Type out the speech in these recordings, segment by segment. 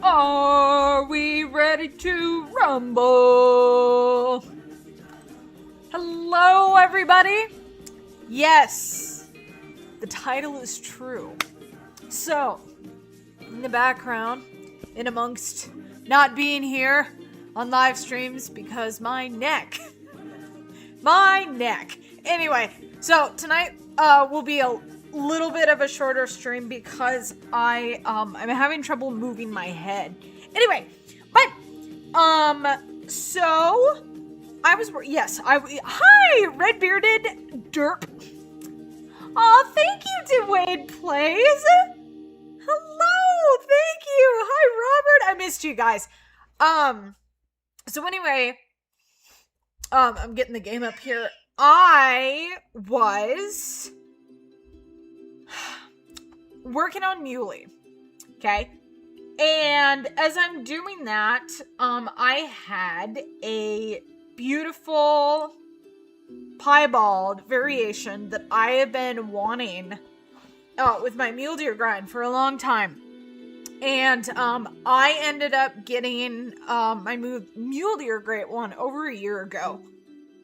Are we ready to rumble? Hello, everybody. Yes, the title is true. So, in the background, in amongst not being here on live streams because my neck. Anyway, so tonight will be a little bit of a shorter stream because I'm having trouble moving my head. Anyway, but so I was hi red bearded derp. Oh, thank you, Dwayne Plays. Hello, thank you. Hi, Robert. I missed you guys. So anyway, I'm getting the game up here. I was working on Muley, okay? And as I'm doing that, I had a beautiful piebald variation that I have been wanting with my mule deer grind for a long time. And I ended up getting my mule deer great one over a year ago.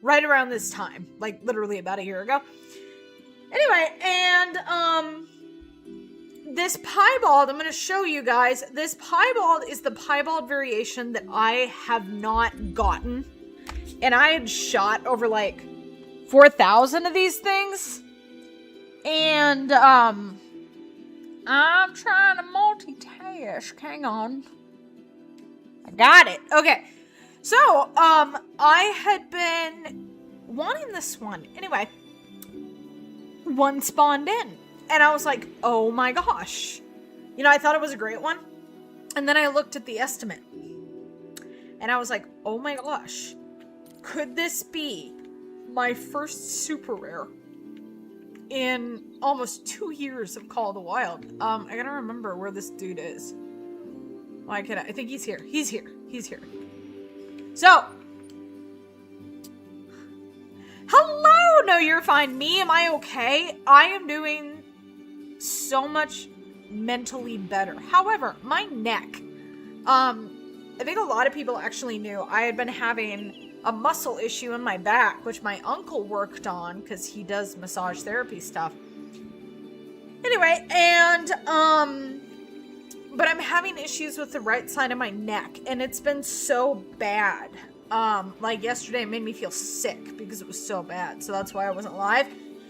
Right around this time. Like, literally about a year ago. Anyway, and this piebald, I'm going to show you guys. This piebald is the piebald variation that I have not gotten. And I had shot over, like, 4,000 of these things. And, I'm trying to multitask. Hang on. I got it. Okay. So, I had been wanting this one. Anyway, one spawned in. And I was like, oh my gosh. You know, I thought it was a great one. And then I looked at the estimate. And I was like, oh my gosh. Could this be my first super rare in almost 2 years of Call of the Wild? I gotta remember where this dude is. Why can I think he's here. He's here. So, hello! No, you're fine. Me, am I okay? I am doing so much mentally better. However, my neck, I think a lot of people actually knew I had been having a muscle issue in my back, which my uncle worked on because he does massage therapy stuff. Anyway, and, but I'm having issues with the right side of my neck, and it's been so bad. Like yesterday it made me feel sick because it was so bad, so that's why I wasn't live.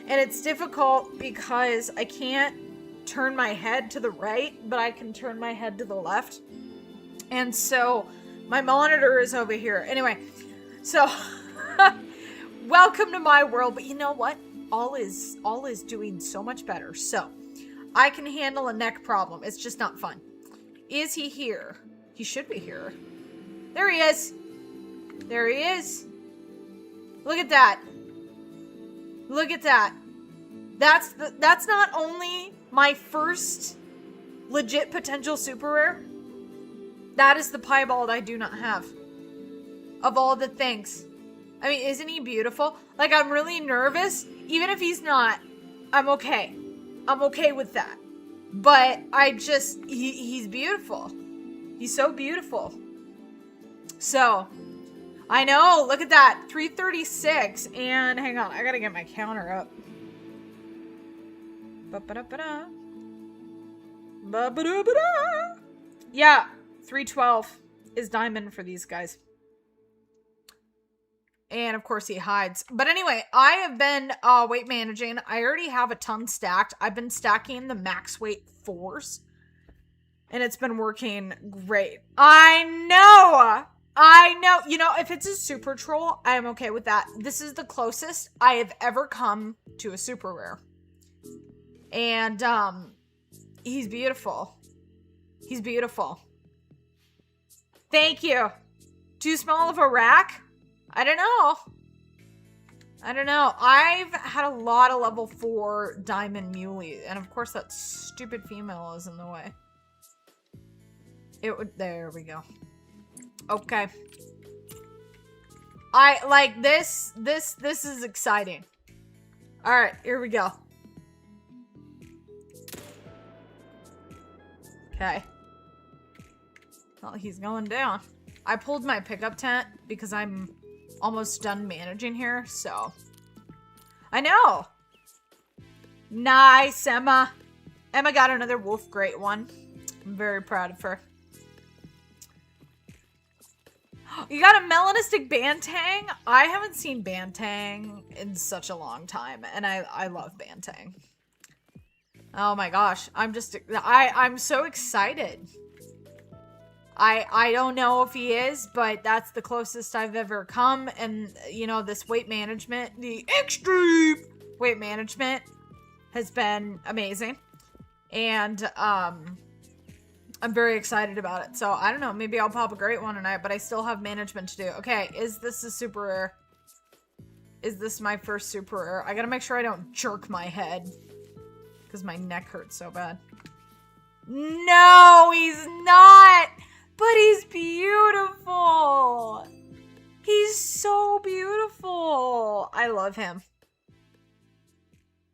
And it's difficult because I can't turn my head to the right, but I can turn my head to the left. And so my monitor is over here. Anyway, so welcome to my world, but you know what? All is doing so much better. So I can handle a neck problem. It's just not fun. Is he here? He should be here. There he is. There he is. Look at that. Look at that. That's not only my first legit potential super rare. That is the piebald I do not have. Of all the things. I mean, isn't he beautiful? Like, I'm really nervous. Even if he's not, I'm okay. I'm okay with that. But he's beautiful. He's so beautiful. So, I know, look at that. 336. And hang on, I gotta get my counter up. Ba-ba-da-ba-da. Ba-ba-da-ba-da. Yeah, 312 is diamond for these guys. And of course he hides. But anyway, I have been weight managing. I already have a ton stacked. I've been stacking the max weight 4s. And it's been working great. I know. You know, if it's a super troll, I'm okay with that. This is the closest I have ever come to a super rare. And he's beautiful. He's beautiful. Thank you. Too small of a rack? I don't know. I've had a lot of level 4 diamond muley, and of course that stupid female is in the way. There we go. Okay. I like this is exciting. All right, here we go. Okay. Well, he's going down. I pulled my pickup tent because I'm almost done managing here, so. I know. Nice, Emma. Emma got another wolf great one. I'm very proud of her. You got a melanistic Bantang? I haven't seen Bantang in such a long time, and I love Bantang. Oh my gosh, I'm so excited. I don't know if he is, but that's the closest I've ever come, and you know, this weight management, the extreme weight management has been amazing, and I'm very excited about it. So I don't know, maybe I'll pop a great one tonight, but I still have management to do. Okay, is this a super rare? Is this my first super rare? I gotta make sure I don't jerk my head because my neck hurts so bad. No, he's not, but he's beautiful. He's so beautiful. I love him.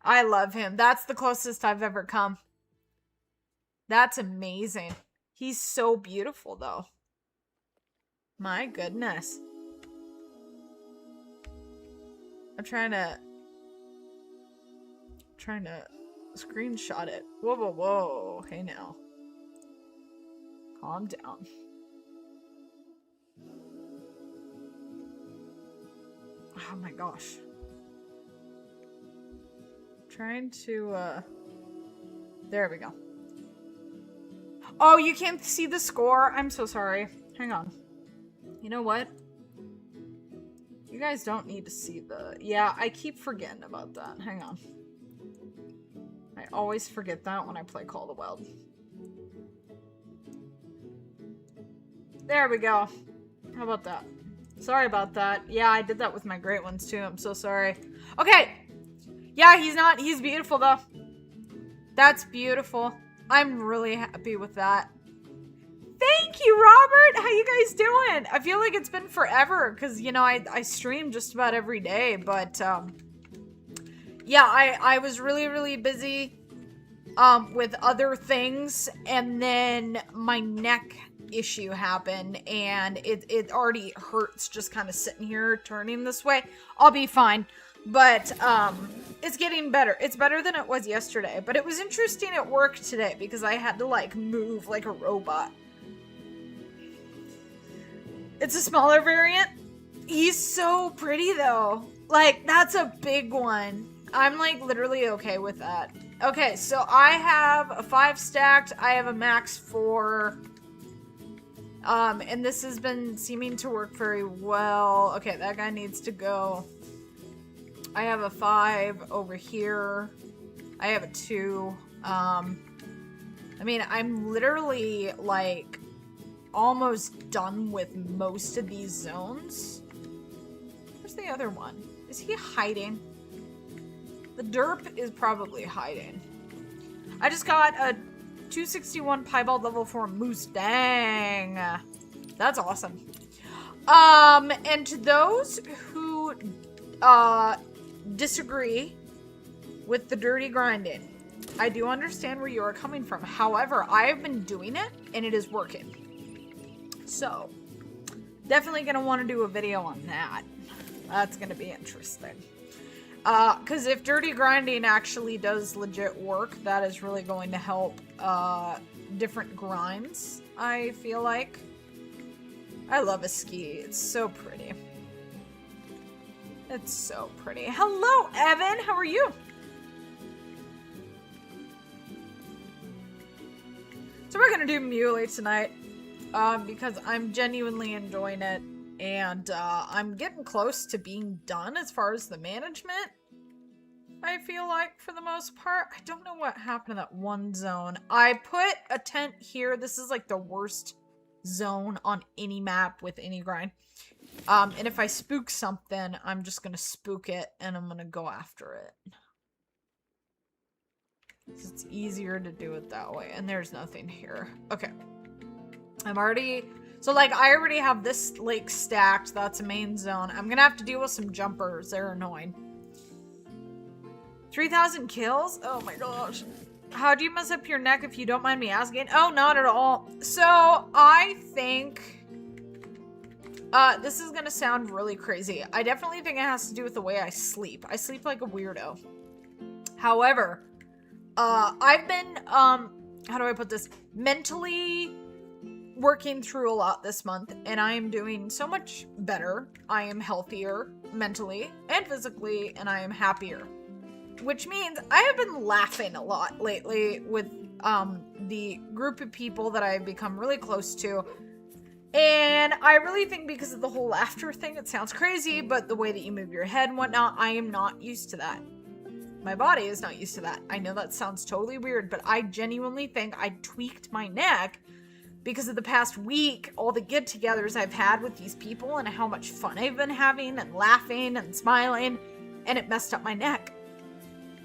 I love him. That's the closest I've ever come. That's amazing. He's so beautiful, though. My goodness. I'm trying to screenshot it. Whoa, whoa, whoa. Hey, now. Calm down. Oh my gosh. Trying to, there we go. Oh, you can't see the score? I'm so sorry. Hang on. You know what? You guys don't need to see the... Yeah, I keep forgetting about that. Hang on. I always forget that when I play Call of the Wild. There we go. How about that? Sorry about that. Yeah, I did that with my great ones too. I'm so sorry. Okay. Yeah, he's beautiful though. That's beautiful. I'm really happy with that. Thank you, Robert. How you guys doing? I feel like it's been forever because, you know, I stream just about every day, but yeah, I was really, really busy with other things, and then my neck issue happened, and it already hurts just kind of sitting here turning this way. I'll be fine. But, it's getting better. It's better than it was yesterday. But it was interesting at work today because I had to, like, move like a robot. It's a smaller variant. He's so pretty, though. Like, that's a big one. I'm, like, literally okay with that. Okay, so I have a 5 stacked. I have a max 4. And this has been seeming to work very well. Okay, that guy needs to go. I have a 5 over here. I have a 2. I mean, I'm literally, like, almost done with most of these zones. Where's the other one? Is he hiding? The derp is probably hiding. I just got a 261 piebald level 4 moose. Dang. That's awesome. And to those who, disagree with the dirty grinding, I do understand where you are coming from. However, I have been doing it and it is working. So, definitely going to want to do a video on that. That's going to be interesting. Because if dirty grinding actually does legit work, that is really going to help different grinds, I feel like. I love a ski. It's so pretty. It's so pretty. Hello, Evan. How are you? So we're gonna do Muley tonight, because I'm genuinely enjoying it, and I'm getting close to being done as far as the management. I feel like, for the most part. I don't know what happened to that one zone. I put a tent here. This is like the worst zone on any map with any grind. And if I spook something, I'm just gonna spook it and I'm gonna go after it. It's easier to do it that way. And there's nothing here. Okay. I'm already... So, like, I already have this lake stacked. That's a main zone. I'm gonna have to deal with some jumpers. They're annoying. 3,000 kills? Oh my gosh. How do you mess up your neck if you don't mind me asking? Oh, not at all. So, I think... this is gonna sound really crazy. I definitely think it has to do with the way I sleep. I sleep like a weirdo. However, I've been, how do I put this? Mentally working through a lot this month, and I am doing so much better. I am healthier mentally and physically, and I am happier. Which means I have been laughing a lot lately with the group of people that I've become really close to. And I really think because of the whole laughter thing, it sounds crazy, but the way that you move your head and whatnot, I am not used to that. My body is not used to that. I know that sounds totally weird, but I genuinely think I tweaked my neck because of the past week, all the get-togethers I've had with these people and how much fun I've been having and laughing and smiling, and it messed up my neck.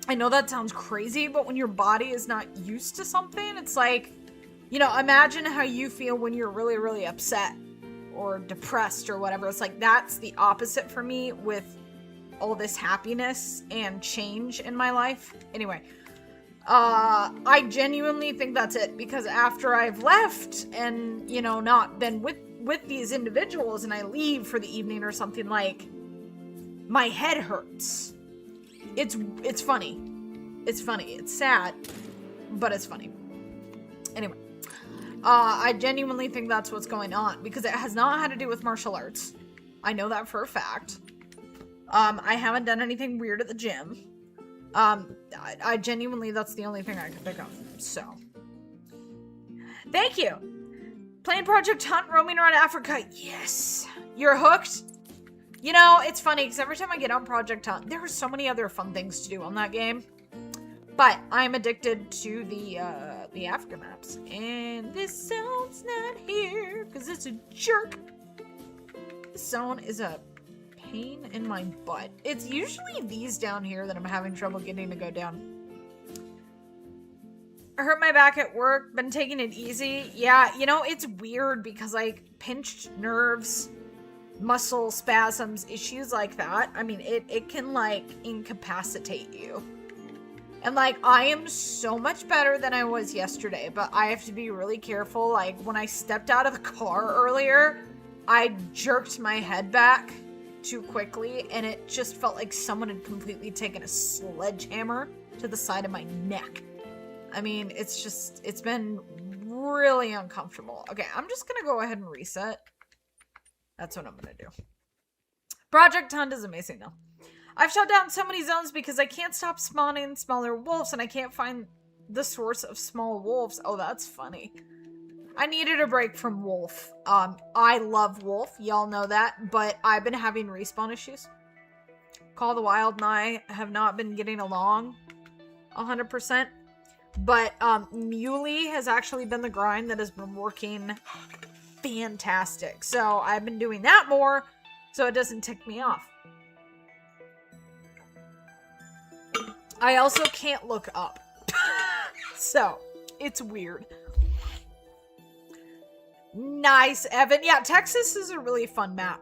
I know that sounds crazy, but when your body is not used to something, it's like, you know, imagine how you feel when you're really, really upset or depressed or whatever. It's like, that's the opposite for me with all this happiness and change in my life. Anyway, I genuinely think that's it, because after I've left and, you know, not been with these individuals and I leave for the evening or something, like, my head hurts. It's funny. It's funny. It's sad, but it's funny. Anyway, I genuinely think that's what's going on, because it has not had to do with martial arts. I know that for a fact. I haven't done anything weird at the gym. I genuinely, that's the only thing I can think of. So, thank you. Playing Project Hunt, roaming around Africa. Yes. You're hooked? You know, it's funny, because every time I get on Project Hunt, there are so many other fun things to do on that game. But I'm addicted to the Africa maps. And this zone's not here, because it's a jerk. This zone is a pain in my butt. It's usually these down here that I'm having trouble getting to go down. I hurt my back at work, been taking it easy. Yeah, you know, it's weird because, like, pinched nerves, muscle spasms, issues like that. I mean, it can, like, incapacitate you. And, like, I am so much better than I was yesterday, but I have to be really careful. Like, when I stepped out of the car earlier, I jerked my head back too quickly, and it just felt like someone had completely taken a sledgehammer to the side of my neck. I mean, it's been really uncomfortable. Okay, I'm just gonna go ahead and reset. That's what I'm gonna do. Project Hunt is amazing, though. I've shut down so many zones because I can't stop spawning smaller wolves, and I can't find the source of small wolves. Oh, that's funny. I needed a break from wolf. I love wolf, y'all know that, but I've been having respawn issues. Call the Wild and I have not been getting along 100%, but Muley has actually been the grind that has been working fantastic. So I've been doing that more so it doesn't tick me off. I also can't look up. So, it's weird. Nice, Evan. Yeah, Texas is a really fun map.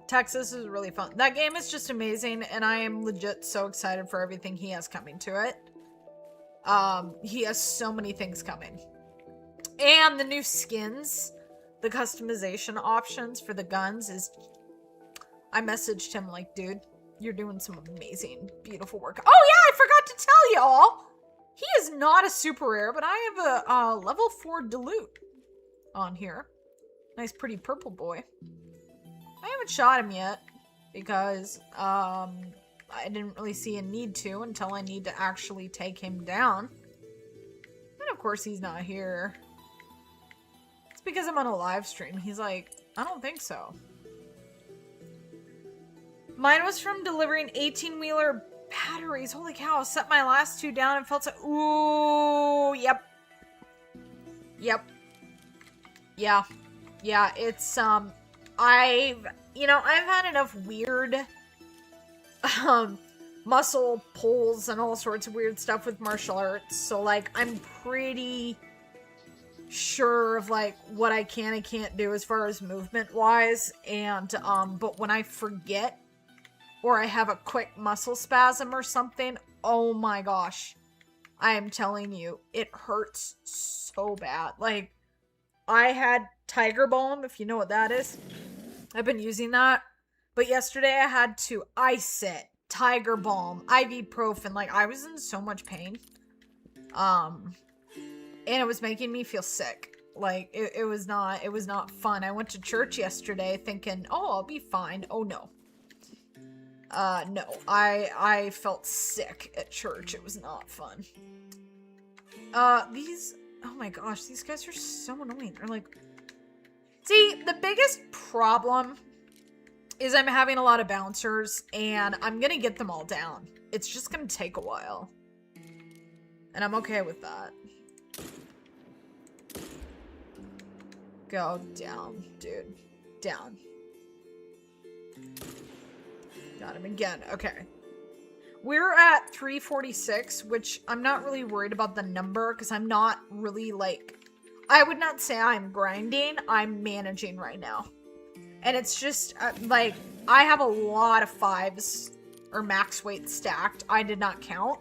Texas is really fun. That game is just amazing, and I am legit so excited for everything he has coming to it. He has so many things coming. And the new skins, the customization options for the guns is... I messaged him like, dude, you're doing some amazing, beautiful work. Oh yeah, I forgot to tell y'all! He is not a super rare, but I have a level 4 Dilute on here. Nice pretty purple boy. I haven't shot him yet because I didn't really see a need to until I need to actually take him down. And of course he's not here. It's because I'm on a live stream. He's like, I don't think so. Mine was from delivering 18-wheeler batteries. Holy cow, I set my last 2 down and felt so... Ooh, yep. Yep. Yeah. Yeah, it's, I've had enough weird, muscle pulls and all sorts of weird stuff with martial arts. So, like, I'm pretty sure of, like, what I can and can't do as far as movement-wise. And, but when I forget or I have a quick muscle spasm or something, oh my gosh. I am telling you, it hurts so bad. Like, I had Tiger Balm, if you know what that is. I've been using that. But yesterday I had to ice it, Tiger Balm, ibuprofen. Like, I was in so much pain. And it was making me feel sick. Like, it was not fun. I went to church yesterday thinking, oh, I'll be fine. Oh, no. No. I felt sick at church. It was not fun. Oh my gosh, these guys are so annoying. They're like, see, the biggest problem is I'm having a lot of bouncers, and I'm gonna get them all down. It's just gonna take a while. And I'm okay with that. Go down, dude. Down. Got him again. Okay. We're at 346, which I'm not really worried about the number, because I'm not really, like... I would not say I'm grinding. I'm managing right now. And it's just, like, I have a lot of 5s, or max weight stacked. I did not count.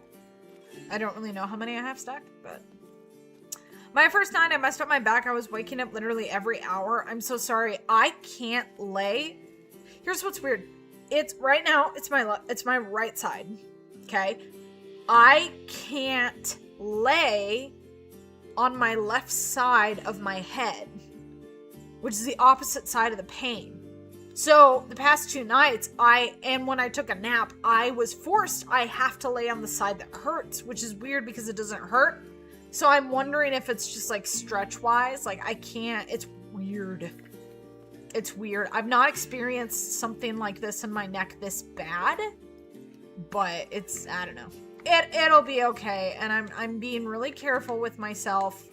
I don't really know how many I have stacked, but... My first night, I messed up my back. I was waking up literally every hour. I'm so sorry. I can't lay. Here's what's weird. It's, right now, it's my right side. Okay? I can't lay on my left side of my head, which is the opposite side of the pain. So the past 2 nights, and when I took a nap, I was forced, I have to lay on the side that hurts, which is weird because it doesn't hurt. So I'm wondering if it's just like stretch wise, like I can't, it's weird. It's weird. I've not experienced something like this in my neck this bad, but it's, I don't know. It'll be okay, and I'm being really careful with myself.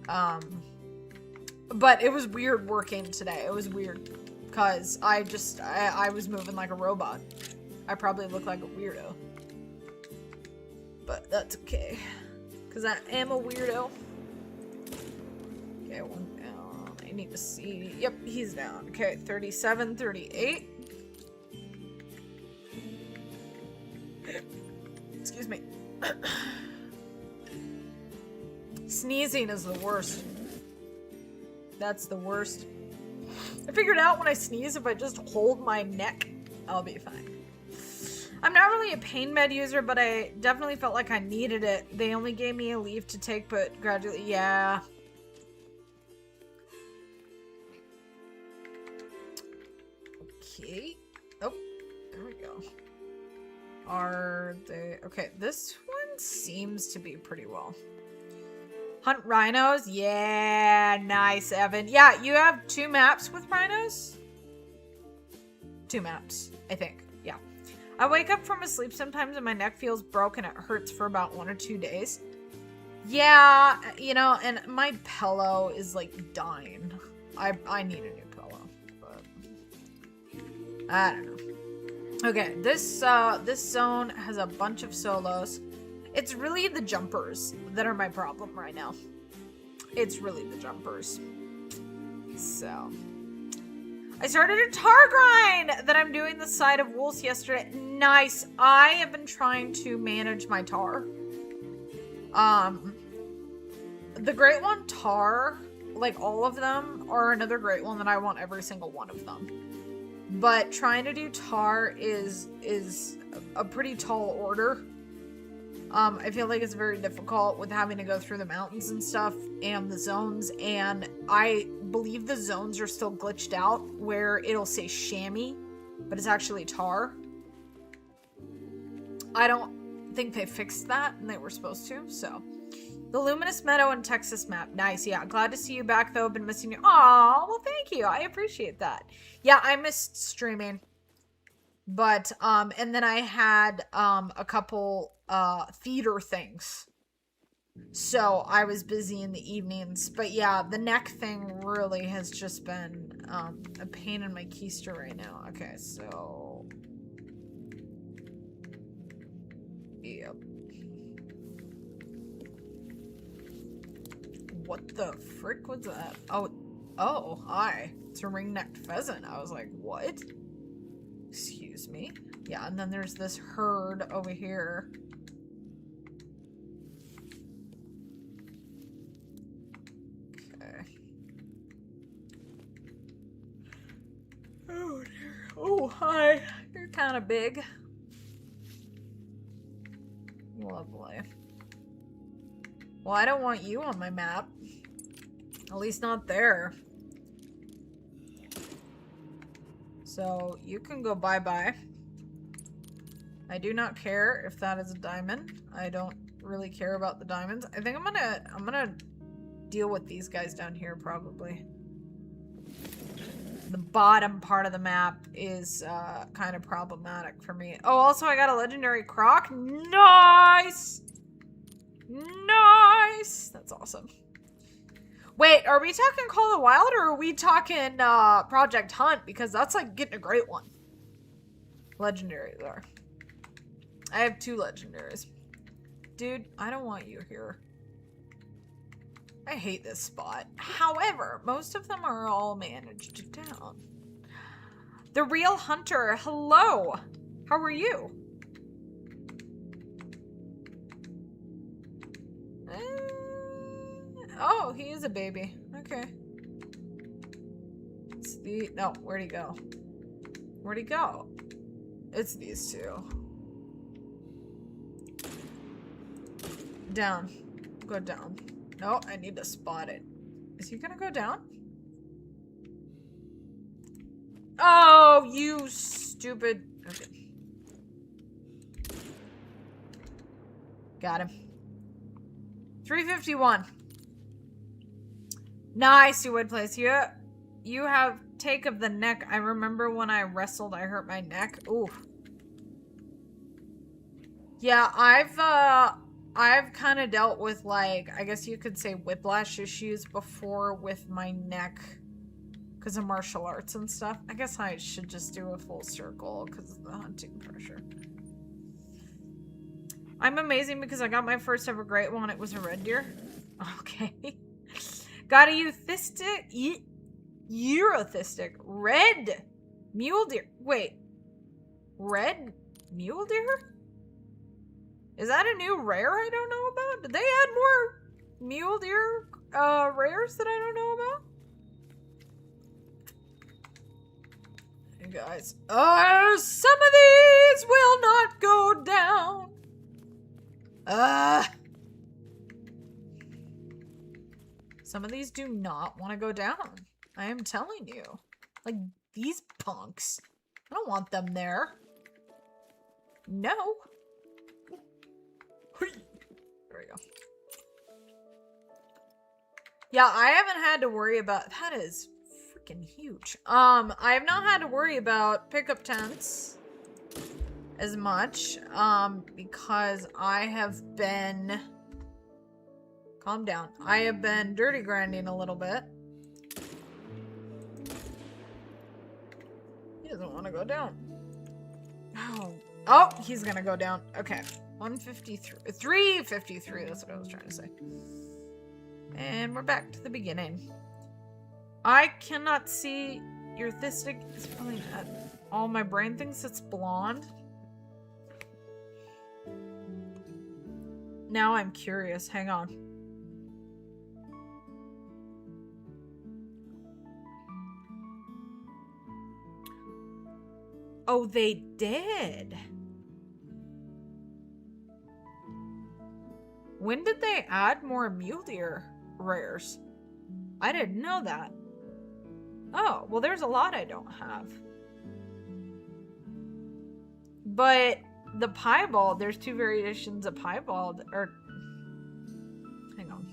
But it was weird working today. It was weird because I was moving like a robot. I probably look like a weirdo, but that's okay because I am a weirdo. Okay, one down. I need to see. Yep, he's down. Okay, 37, 38. Excuse me. Sneezing is the worst. That's the worst. I figured out when I sneeze, if I just hold my neck, I'll be fine. I'm not really a pain med user, but I definitely felt like I needed it. They only gave me a leave to take, but gradually, yeah. Okay. Oh, there we go. Are they... Okay, this one seems to be pretty well. Hunt rhinos? Yeah, nice, Evan. Yeah, you have 2 maps with rhinos? 2 maps, I think. Yeah. I wake up from a sleep sometimes and my neck feels broken. It hurts for about 1 or 2 days. Yeah, you know, and my pillow is like dying. I need a new pillow, but I don't know. Okay, this zone has a bunch of solos. It's really the jumpers that are my problem right now. It's really the jumpers. So, I started a tar grind that I'm doing the side of wolves yesterday. Nice. I have been trying to manage my tar. The Great One tar, like all of them, are another Great One that I want every single one of them. But trying to do tar is a pretty tall order. I feel like it's very difficult with having to go through the mountains and stuff and the zones, and I believe the zones are still glitched out where it'll say chamois, but it's actually tar. I don't think they fixed that, and they were supposed to, so. The Luminous Meadow and Texas map. Nice, yeah. Glad to see you back, though. Been missing you. Aw, well, thank you. I appreciate that. Yeah, I missed streaming. But, and then I had, a couple, theater things. So, I was busy in the evenings. But, yeah, the neck thing really has just been, a pain in my keister right now. Okay, so... Yep. What the frick was that? Oh, hi. It's a ring-necked pheasant. I was like, what? Excuse me. Yeah, and then there's this herd over here. Oh, hi. You're kind of big. Lovely. Well, I don't want you on my map. At least not there. So, you can go bye-bye. I do not care if that is a diamond. I don't really care about the diamonds. I think I'm gonna deal with these guys down here, probably. The bottom part of the map is kind of problematic for me. Oh, also I got a legendary croc. Nice! Nice! That's awesome. Wait, are we talking Call of the Wild or are we talking Project Hunt? Because that's like getting a great one. Legendary there. I have 2 legendaries. Dude, I don't want you here. I hate this spot. However, most of them are all managed down. The Real Hunter, hello. How are you? Oh, he is a baby. Okay. It's the... No, where'd he go? Where'd he go? It's these 2. Down. Go down. No, I need to spot it. Is he gonna go down? Oh, you stupid... Okay. Got him. 351. Nice, you would place. You have take of the neck. I remember when I wrestled, I hurt my neck. Ooh. Yeah, I've kind of dealt with, like, I guess you could say whiplash issues before with my neck because of martial arts and stuff. I guess I should just do a full circle because of the hunting pressure. I'm amazing because I got my first ever great one. It was a red deer. Okay. Got a Eurothistic red mule deer. Wait. Red mule deer? Is that a new rare I don't know about? Did they add more mule deer rares that I don't know about? Hey guys. Some of these will not go down. Some of these do not want to go down. I am telling you. Like, these punks. I don't want them there. No. There we go. Yeah, I haven't had to worry about... That is freaking huge. I have not had to worry about pickup tents as much, because I have been... Calm down. I have been dirty grinding a little bit. He doesn't want to go down. Oh, he's gonna go down. Okay. 153. 353, that's what I was trying to say. And we're back to the beginning. I cannot see your thistic. It's probably not. All my brain thinks it's blonde. Now I'm curious. Hang on. Oh, they did. When did they add more mule deer rares? I didn't know that. Oh, well, there's a lot I don't have. But the piebald, there's 2 variations of piebald. Or, hang on.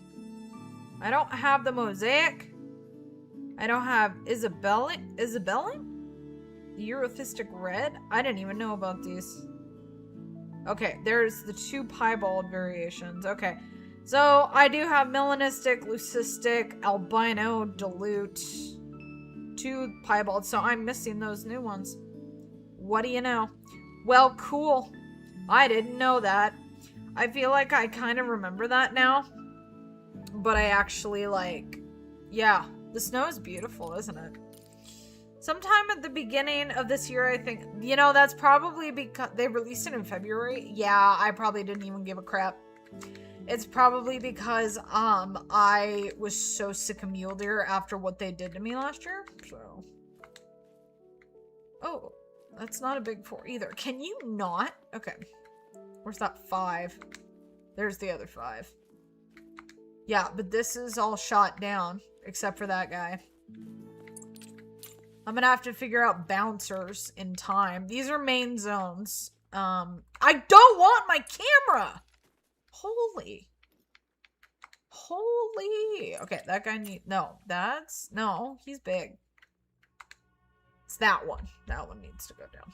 I don't have the mosaic. I don't have Isabellan? Eurothistic red? I didn't even know about these. Okay, there's the 2 piebald variations. Okay, so I do have melanistic, leucistic, albino, dilute, 2 piebald. So I'm missing those new ones. What do you know? Well, cool. I didn't know that. I feel like I kind of remember that now. But I actually, like... Yeah, the snow is beautiful, isn't it? Sometime at the beginning of this year, I think, you know, that's probably because they released it in February. Yeah, I probably didn't even give a crap. It's probably because I was so sick of mule deer after what they did to me last year. So, oh, That's not a big 4 either. Can you not? Okay. Where's that 5? There's the other 5. Yeah, but this is all shot down, except for that guy. I'm gonna have to figure out bouncers in time. These are main zones. I don't want my camera! Holy. Okay, that guy no, no, he's big. It's that one. That one needs to go down.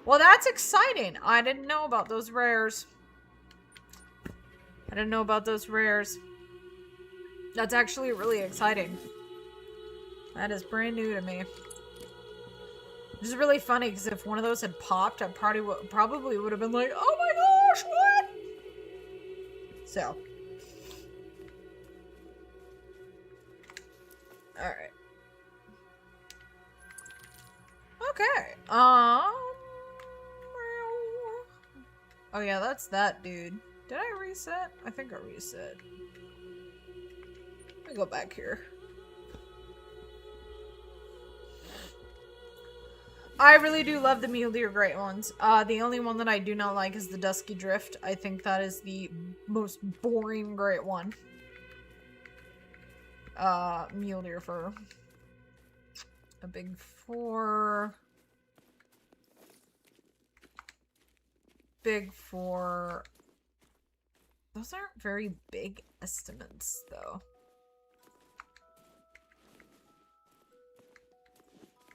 Well, that's exciting. I didn't know about those rares. That's actually really exciting. That is brand new to me. Which is really funny because if one of those had popped, I probably would have been like, oh my gosh, what? So. Alright. Okay. Oh yeah, that's that dude. Did I reset? I think I reset. Let me go back here. I really do love the Mule Deer Great ones. The only one that I do not like is the Dusky Drift. I think that is the most boring Great one. Mule Deer Fur. A big 4. Big 4. Those aren't very big estimates, though.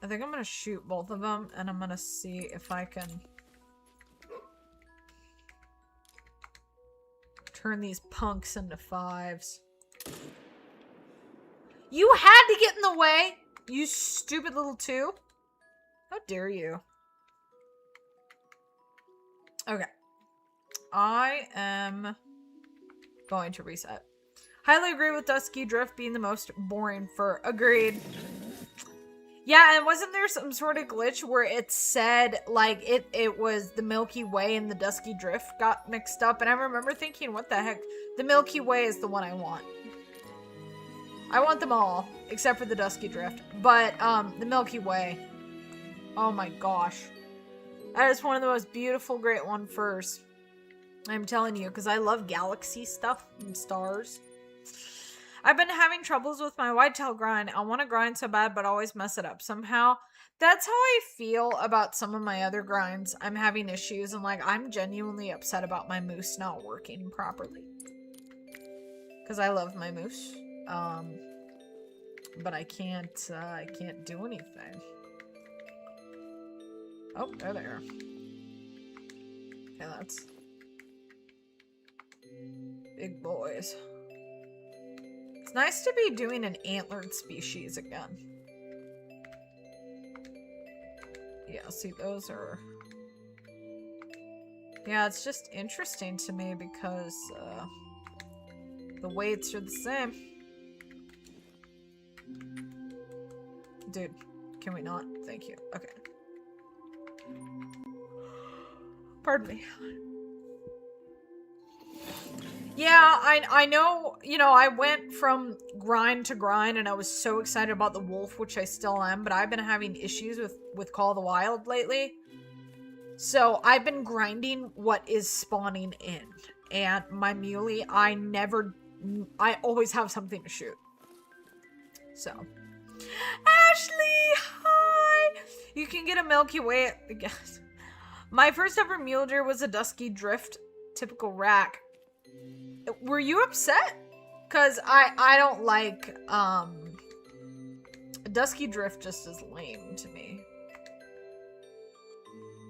I think I'm gonna shoot both of them, and I'm gonna see if I can turn these punks into 5s. You had to get in the way, you stupid little 2. How dare you? Okay. I am going to reset. Highly agree with Dusky Drift being the most boring fur. Agreed. Yeah, and wasn't there some sort of glitch where it said, like, it was the Milky Way and the Dusky Drift got mixed up? And I remember thinking, what the heck? The Milky Way is the one I want. I want them all, except for the Dusky Drift. But, the Milky Way. Oh my gosh. That is one of the most beautiful Great One furs. I'm telling you, because I love galaxy stuff and stars. I've been having troubles with my whitetail grind. I want to grind so bad, but always mess it up somehow. That's how I feel about some of my other grinds. I'm having issues, and like, I'm genuinely upset about my moose not working properly. Because I love my moose. But I can't do anything. Oh, they're there. Yeah, that's big boys. It's nice to be doing an antlered species again. Yeah, see, those are... Yeah, it's just interesting to me because the weights are the same. Dude, can we not? Thank you. Okay. Pardon me. Yeah, I know, you know, I went from grind to grind and I was so excited about the wolf, which I still am, but I've been having issues with Call of the Wild lately. So I've been grinding what is spawning in. And my muley, I always have something to shoot. So. Ashley, hi! You can get a Milky Way, I guess. My first ever mule deer was a Dusky Drift, typical rack. Were you upset? Cause I don't like, Dusky Drift just is lame to me.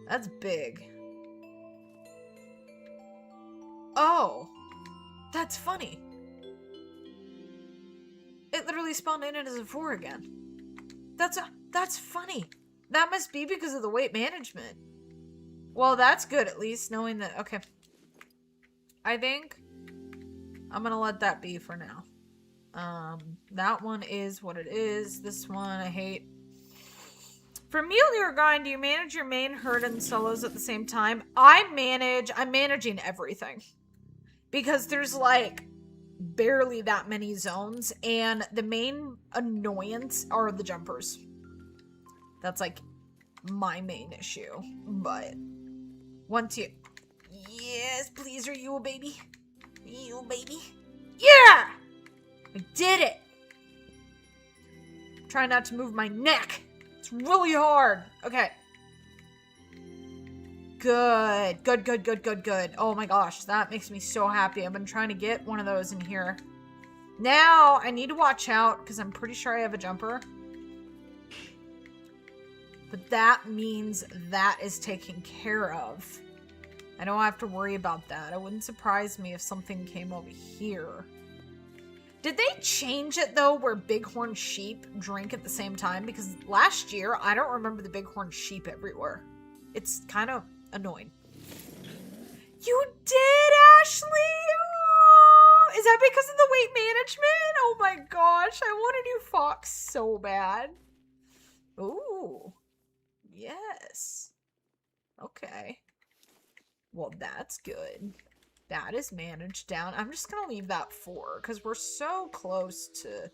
That's big. Oh, that's funny. It literally spawned in it as a 4 again. That's funny. That must be because of the weight management. Well, that's good at least knowing that. Okay. I think I'm gonna let that be for now. That one is what it is. This one I hate. For mule deer grind, do you manage your main herd and solos at the same time? I'm managing everything. Because there's like barely that many zones, and the main annoyance are the jumpers. That's like my main issue. But once you... Yes, please, are you a baby? You a baby? Yeah! I did it! Try not to move my neck. It's really hard. Okay. Good. Good, good, good, good, good. Oh my gosh, that makes me so happy. I've been trying to get one of those in here. Now, I need to watch out, because I'm pretty sure I have a jumper. But that means that is taken care of. I don't have to worry about that. It wouldn't surprise me if something came over here. Did they change it, though, where bighorn sheep drink at the same time? Because last year, I don't remember the bighorn sheep everywhere. It's kind of annoying. You did, Ashley! Oh, is that because of the weight management? Oh my gosh, I want a new fox so bad. Ooh. Yes. Okay. Well, that's good. That is managed down. I'm just going to leave that 4 because we're so close to...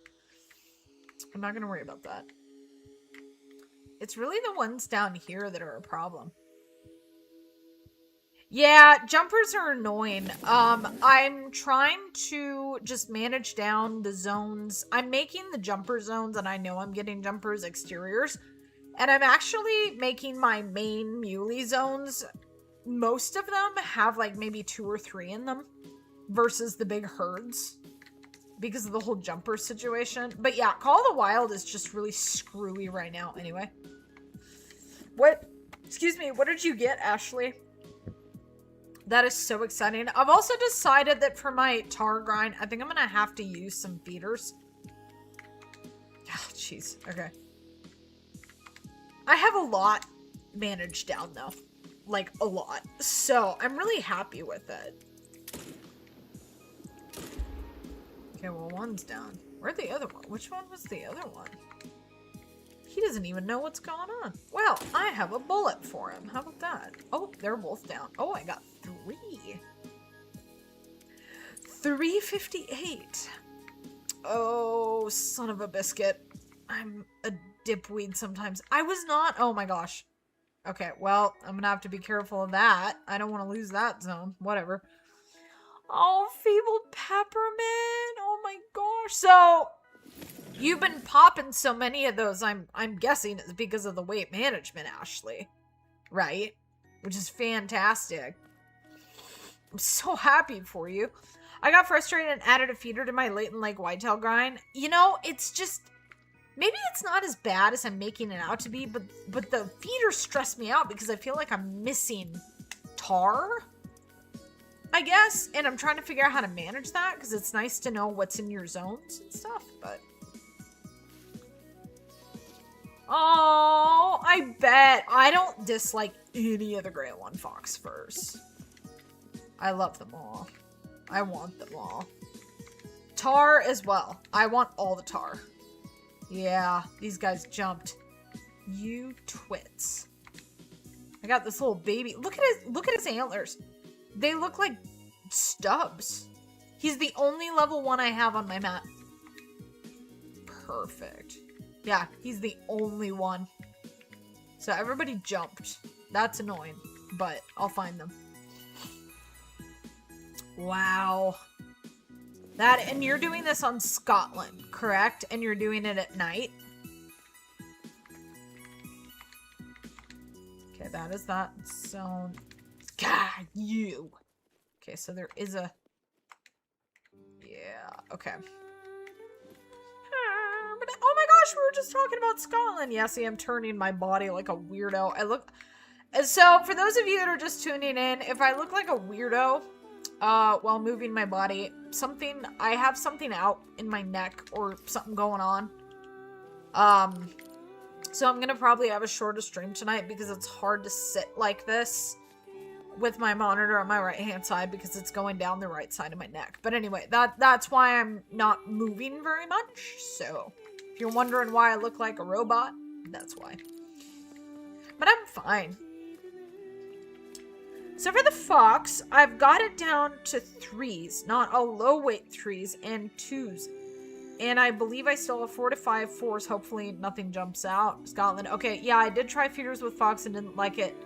I'm not going to worry about that. It's really the ones down here that are a problem. Yeah, jumpers are annoying. I'm trying to just manage down the zones. I'm making the jumper zones, and I know I'm getting jumpers exteriors. And I'm actually making my main muley zones. Most of them have like maybe 2 or 3 in them versus the big herds because of the whole jumper situation. But yeah, Call of the Wild is just really screwy right now anyway. What? Excuse me, what did you get, Ashley? That is so exciting. I've also decided that for my tar grind, I think I'm gonna have to use some feeders. Oh, jeez. Okay. I have a lot managed down, though. Like, a lot. So, I'm really happy with it. Okay, well, one's down. Where'd the other one? Which one was the other one? He doesn't even know what's going on. Well, I have a bullet for him. How about that? Oh, they're both down. Oh, I got 3. 358. Oh, son of a biscuit. I'm a dipweed sometimes. I was not. Oh my gosh. Okay, well, I'm gonna have to be careful of that. I don't want to lose that zone. Whatever. Oh, feeble peppermint. Oh my gosh. So, you've been popping so many of those, I'm guessing it's because of the weight management, Ashley. Right? Which is fantastic. I'm so happy for you. I got frustrated and added a feeder to my Leighton Lake whitetail grind. You know, it's just... Maybe it's not as bad as I'm making it out to be, but the feeder stressed me out because I feel like I'm missing tar, I guess. And I'm trying to figure out how to manage that because it's nice to know what's in your zones and stuff, but... Oh, I bet. I don't dislike any of the Gray One Fox furs. I love them all. I want them all. Tar as well. I want all the tar. Yeah, these guys jumped. You twits. I got this little baby. Look at his antlers. They look like stubs. He's the only level 1 I have on my map. Perfect. Yeah, he's the only one. So everybody jumped. That's annoying, but I'll find them. Wow. That, and you're doing this on Scotland, correct? And you're doing it at night? Okay, that is that zone. God, you. Okay, so there is a... Yeah, okay. But, oh my gosh, we were just talking about Scotland. Yeah, see, I'm turning my body like a weirdo. So, for those of you that are just tuning in, if I look like a weirdo... while moving my body, I have something out in my neck or something going on. So I'm gonna probably have a shorter stream tonight because it's hard to sit like this with my monitor on my right hand side because it's going down the right side of my neck. But anyway, that's why I'm not moving very much. So if you're wondering why I look like a robot, that's why. But I'm fine. So for the fox, I've got it down to 3s, not all low weight 3s and 2s. And I believe I still have 4 to 5 fours. Hopefully nothing jumps out. Scotland. Okay, yeah, I did try feeders with fox and didn't like it.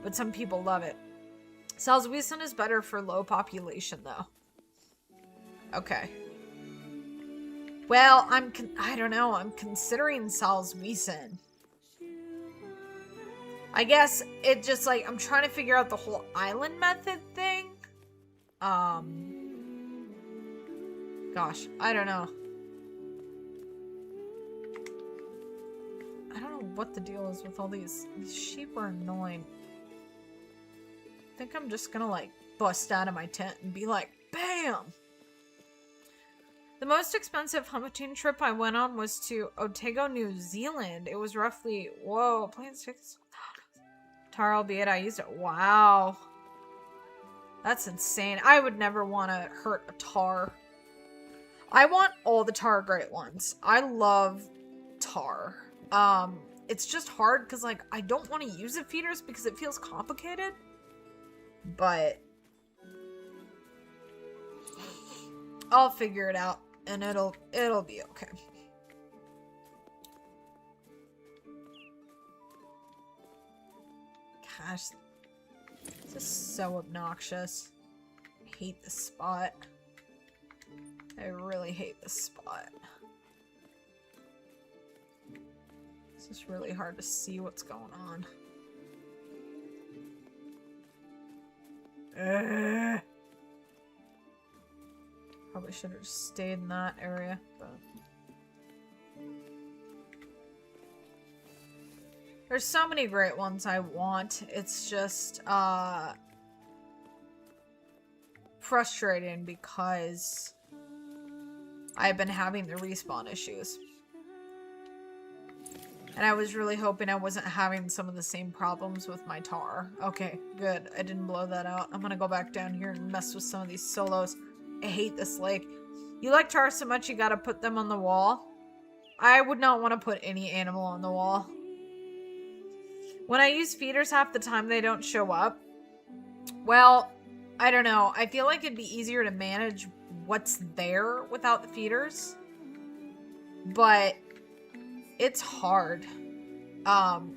But some people love it. Salzwiesen is better for low population, though. Okay. Well, I don't know. I'm considering Salzwiesen. I guess it just, like, I'm trying to figure out the whole island method thing. Gosh, I don't know. I don't know what the deal is with all these sheep are annoying. I think I'm just gonna, like, bust out of my tent and be like, BAM! The most expensive hunting trip I went on was to Otago, New Zealand. It was roughly, whoa, plane tickets. Tar, albeit I used it. Wow. That's insane. I would never want to hurt a tar. I want all the tar great ones. I love tar. It's just hard because, like, I don't want to use the feeders because it feels complicated. But I'll figure it out and it'll be okay. Gosh, this is so obnoxious. I hate this spot. I really hate this spot. It's just really hard to see what's going on. Probably should have just stayed in that area, but there's so many great ones I want. It's just frustrating because I've been having the respawn issues. And I was really hoping I wasn't having some of the same problems with my tar. Okay, good. I didn't blow that out. I'm gonna go back down here and mess with some of these solos. I hate this lake. You like tar so much you gotta put them on the wall. I would not want to put any animal on the wall. When I use feeders, half the time they don't show up. Well, I don't know. I feel like it'd be easier to manage what's there without the feeders. But it's hard.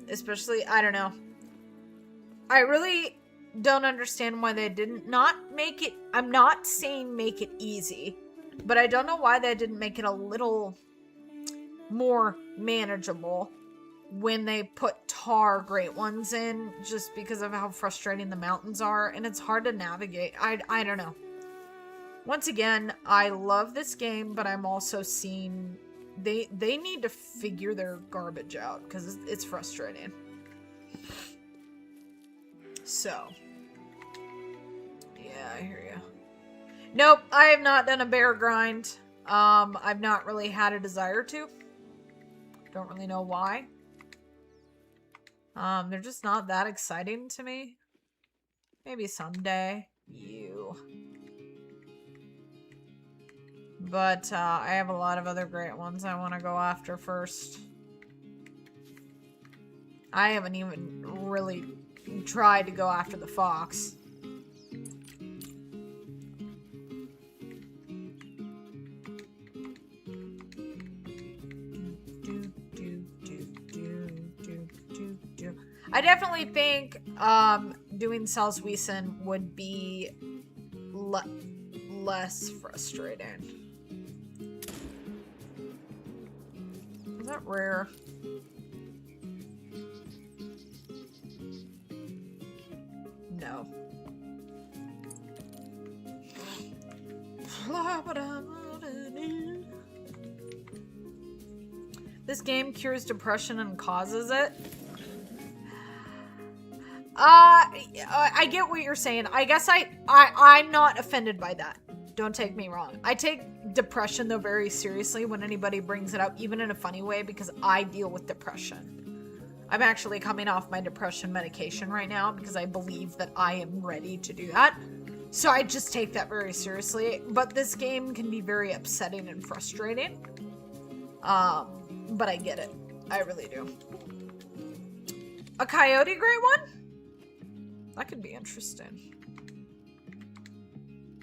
Especially, I don't know. I really don't understand why they didn't not make it. I'm not saying make it easy, but I don't know why they didn't make it a little more manageable when they put tar great ones in, just because of how frustrating the mountains are, and it's hard to navigate. I don't know. Once again, I love this game, but I'm also seeing they need to figure their garbage out because it's frustrating. So, yeah, I hear you. Nope, I have not done a bear grind. I've not really had a desire to. Don't really know why. They're just not that exciting to me. Maybe someday. But, I have a lot of other great ones I want to go after first. I haven't even really tried to go after the fox. I definitely think doing Salzwiesen would be less frustrating. Is that rare? No. This game cures depression and causes it. I get what you're saying. I guess I'm not offended by that. Don't take me wrong. I take depression, though, very seriously when anybody brings it up, even in a funny way, because I deal with depression. I'm actually coming off my depression medication right now because I believe that I am ready to do that. So I just take that very seriously. But this game can be very upsetting and frustrating. But I get it. I really do. A coyote great one? That could be interesting.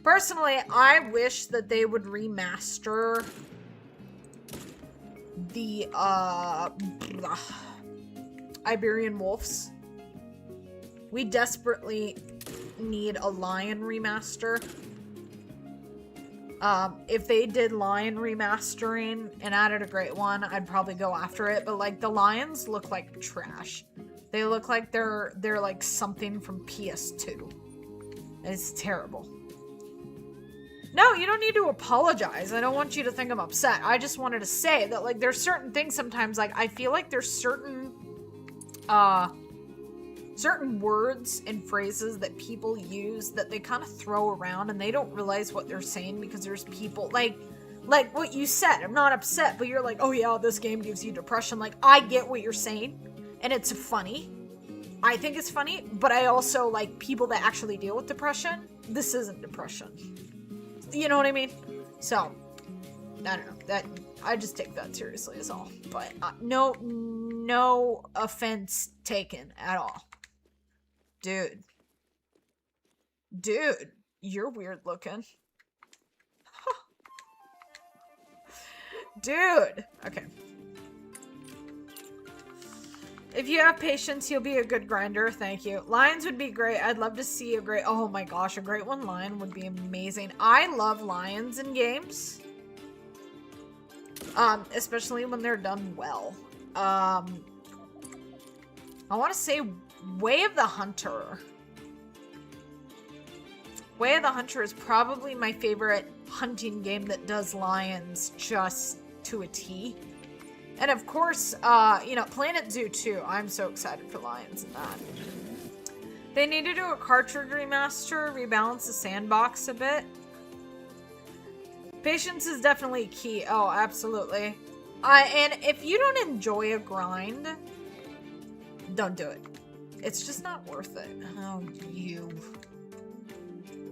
Personally, I wish that they would remaster the Iberian wolves. We desperately need a lion remaster. If they did lion remastering and added a great one, I'd probably go after it. But like the lions look like trash. They look like they're like something from PS2. It's terrible. No, you don't need to apologize. I don't want you to think I'm upset. I just wanted to say that like there's certain things sometimes, like I feel like there's certain words and phrases that people use that they kind of throw around and they don't realize what they're saying because there's people like what you said. I'm not upset, but you're like, oh yeah, this game gives you depression. Like, I get what you're saying and it's funny. I think it's funny, but I also like people that actually deal with depression. This isn't depression. You know what I mean? So, I don't know. That I just take that seriously is all. But no offense taken at all. Dude, you're weird looking. Dude. Okay. If you have patience, you'll be a good grinder. Thank you. Lions would be great. I'd love to see a great... Oh my gosh, a great one lion would be amazing. I love lions in games. Especially when they're done well. I want to say Way of the Hunter. Way of the Hunter is probably my favorite hunting game that does lions just to a T. And of course, Planet Zoo 2. I'm so excited for lions in that. They need to do a cartridge remaster, rebalance the sandbox a bit. Patience is definitely key. Oh, absolutely. And if you don't enjoy a grind, don't do it. It's just not worth it. Oh, you.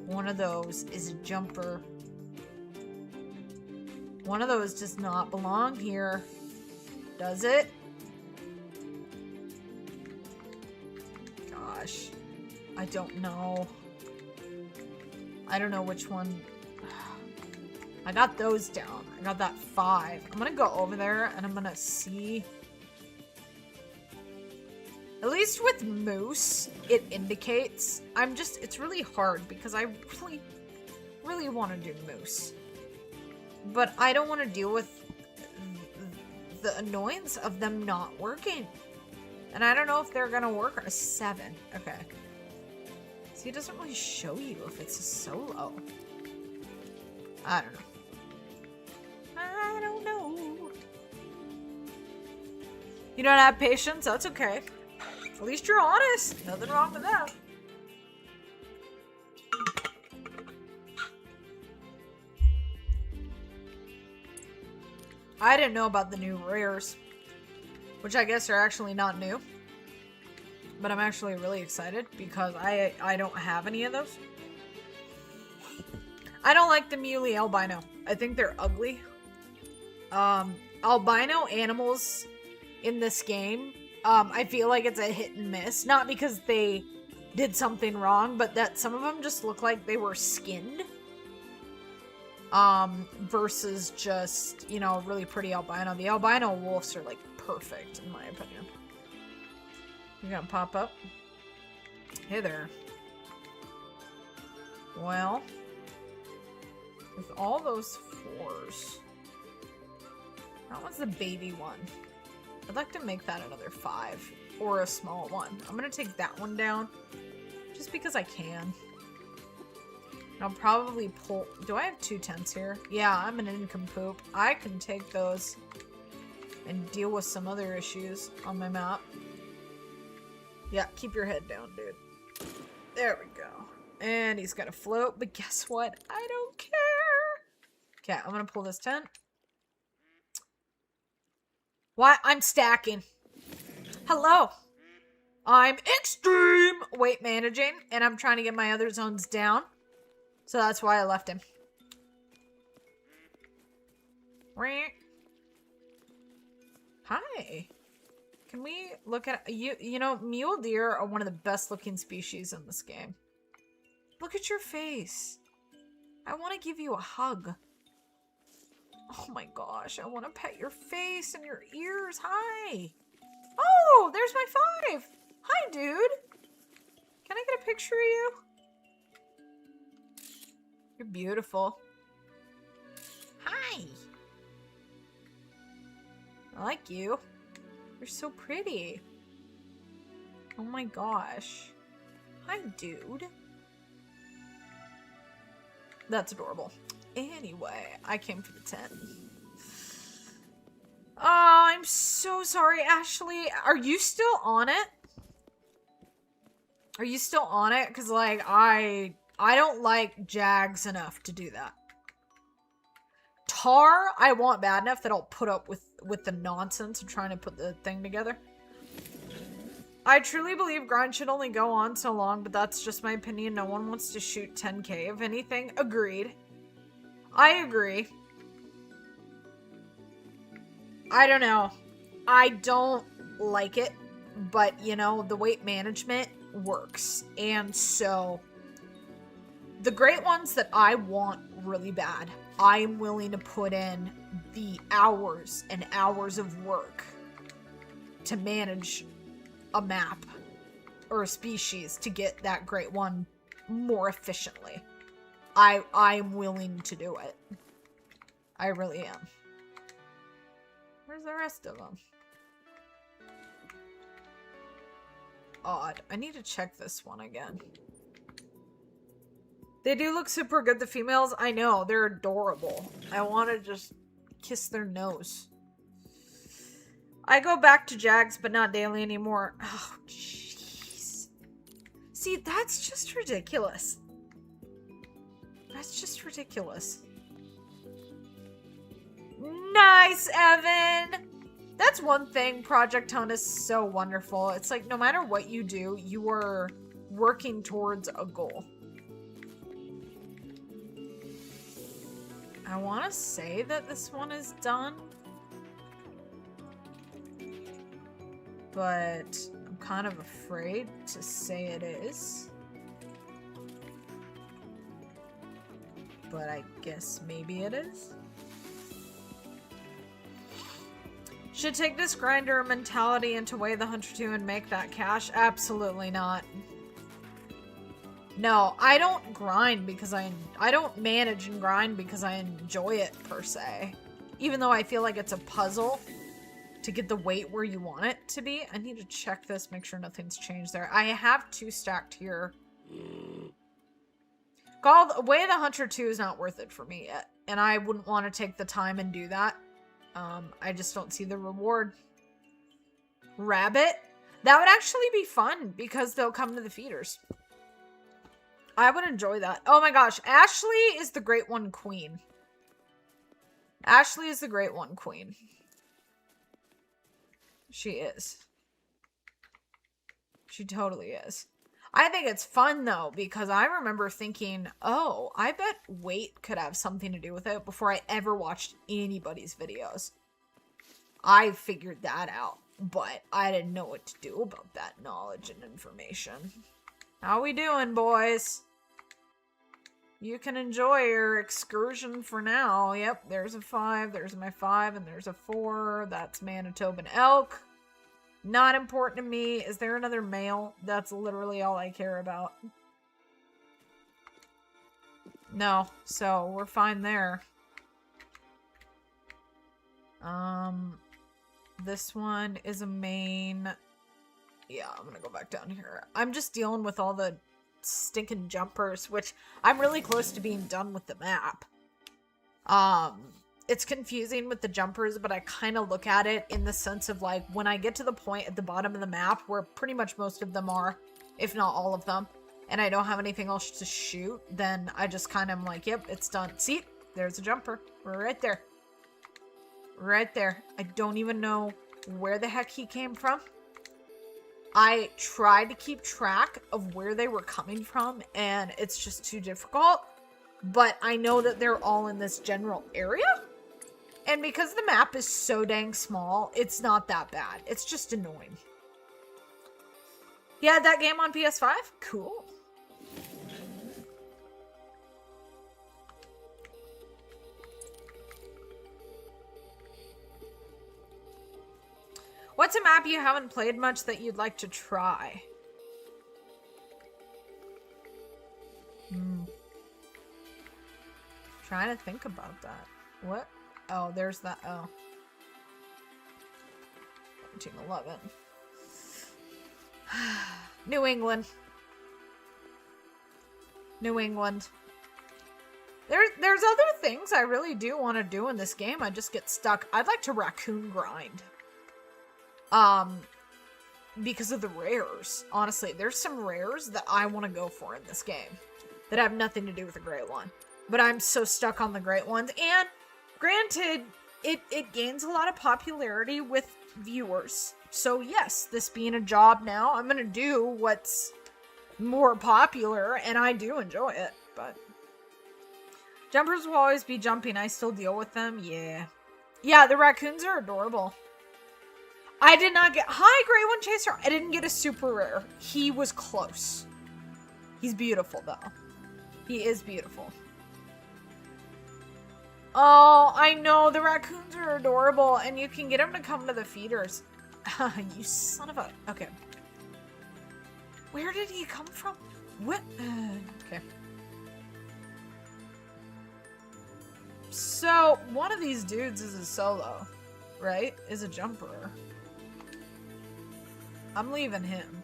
One of those is a jumper. One of those does not belong here. Does it? Gosh. I don't know. I don't know which one. I got those down. I got that 5. I'm gonna go over there and I'm gonna see. At least with moose, it indicates. It's really hard because I really want to do moose. But I don't want to deal with the annoyance of them not working. And I don't know if they're gonna work on a 7. Okay. See, it doesn't really show you if it's a solo. I don't know. I don't know. You don't have patience? That's okay. At least you're honest. Nothing wrong with that. I didn't know about the new rares, which I guess are actually not new. But I'm actually really excited because I don't have any of those. I don't like the muley albino. I think they're ugly. Albino animals in this game, I feel like it's a hit and miss. Not because they did something wrong, but that some of them just look like they were skinned. Versus just, really pretty albino. The albino wolves are, like, perfect, in my opinion. You gonna pop up? Hey there. Well, with all those 4s, that one's the baby one. I'd like to make that another 5, or a small one. I'm gonna take that one down, just because I can. I'll probably pull... Do I have 2 tents here? Yeah, I'm an nincompoop. I can take those and deal with some other issues on my map. Yeah, keep your head down, dude. There we go. And he's got a float, but guess what? I don't care. Okay, I'm gonna pull this tent. Why? I'm stacking. Hello. I'm extreme weight managing, and I'm trying to get my other zones down. So that's why I left him. Hi. Can we look at you? You know, mule deer are one of the best looking species in this game. Look at your face. I want to give you a hug. Oh my gosh, I want to pet your face and your ears. Hi. Oh, there's my 5. Hi, dude. Can I get a picture of you? You're beautiful. Hi. I like you. You're so pretty. Oh my gosh. Hi, dude. That's adorable. Anyway, I came for the tent. Oh, I'm so sorry, Ashley. Are you still on it? Are you still on it? Because, like, I don't like Jags enough to do that. Tar, I want bad enough that I'll put up with the nonsense of trying to put the thing together. I truly believe grind should only go on so long, but that's just my opinion. No one wants to shoot 10k of anything. Agreed. I agree. I don't know. I don't like it, but, you know, the weight management works. And so, the great ones that I want really bad, I'm willing to put in the hours and hours of work to manage a map or a species to get that great one more efficiently. I'm willing to do it. I really am. Where's the rest of them? Odd. I need to check this one again. They do look super good, the females. I know, they're adorable. I want to just kiss their nose. I go back to Jags, but not daily anymore. Oh, jeez. See, that's just ridiculous. That's just ridiculous. Nice, Evan! That's one thing Project Tone is so wonderful. It's like, no matter what you do, you are working towards a goal. I want to say that this one is done. But I'm kind of afraid to say it is. But I guess maybe it is. Should take this grinder mentality into Way the Hunter 2 and make that cash? Absolutely not. No, I don't grind because I don't manage and grind because I enjoy it per se. Even though I feel like it's a puzzle to get the weight where you want it to be. I need to check this, make sure nothing's changed there. I have 2 stacked here. Way the Hunter 2 is not worth it for me yet. And I wouldn't want to take the time and do that. I just don't see the reward. Rabbit? That would actually be fun because they'll come to the feeders. I would enjoy that. Oh my gosh, Ashley is the Great One Queen. Ashley is the Great One Queen. She is. She totally is. I think it's fun though, because I remember thinking, oh, I bet weight could have something to do with it before I ever watched anybody's videos. I figured that out, but I didn't know what to do about that knowledge and information. How we doing, boys? You can enjoy your excursion for now. Yep, there's a 5, there's my 5, and there's a 4. That's Manitoban elk. Not important to me. Is there another male? That's literally all I care about. No, so we're fine there. This one is a main. Yeah, I'm gonna go back down here. I'm just dealing with all the stinking jumpers, which I'm really close to being done with the map. It's confusing with the jumpers, but I kind of look at it in the sense of like when I get to the point at the bottom of the map where pretty much most of them are, if not all of them, and I don't have anything else to shoot, then I just kind of am like, yep, it's done. See, there's a jumper. We're right there. Right there. I don't even know where the heck he came from. I tried to keep track of where they were coming from, and it's just too difficult. But I know that they're all in this general area. And because the map is so dang small, it's not that bad. It's just annoying. You had that game on PS5? Cool. What's a map you haven't played much that you'd like to try? Trying to think about that. What? Oh, there's that. Oh. 1911. New England. New England. There's other things I really do want to do in this game. I just get stuck. I'd like to raccoon grind. Because of the rares. Honestly, there's some rares that I want to go for in this game that have nothing to do with the Great One. But I'm so stuck on the Great Ones. And granted, it gains a lot of popularity with viewers. So yes, this being a job now, I'm going to do what's more popular, and I do enjoy it, but jumpers will always be jumping. I still deal with them. Yeah, the raccoons are adorable. I did not get... Hi, Grey One Chaser. I didn't get a super rare. He was close. He's beautiful, though. He is beautiful. Oh, I know. The raccoons are adorable, and you can get them to come to the feeders. You son of a... Okay. Where did he come from? What? Okay. So, one of these dudes is a solo, right? Is a jumper. I'm leaving him.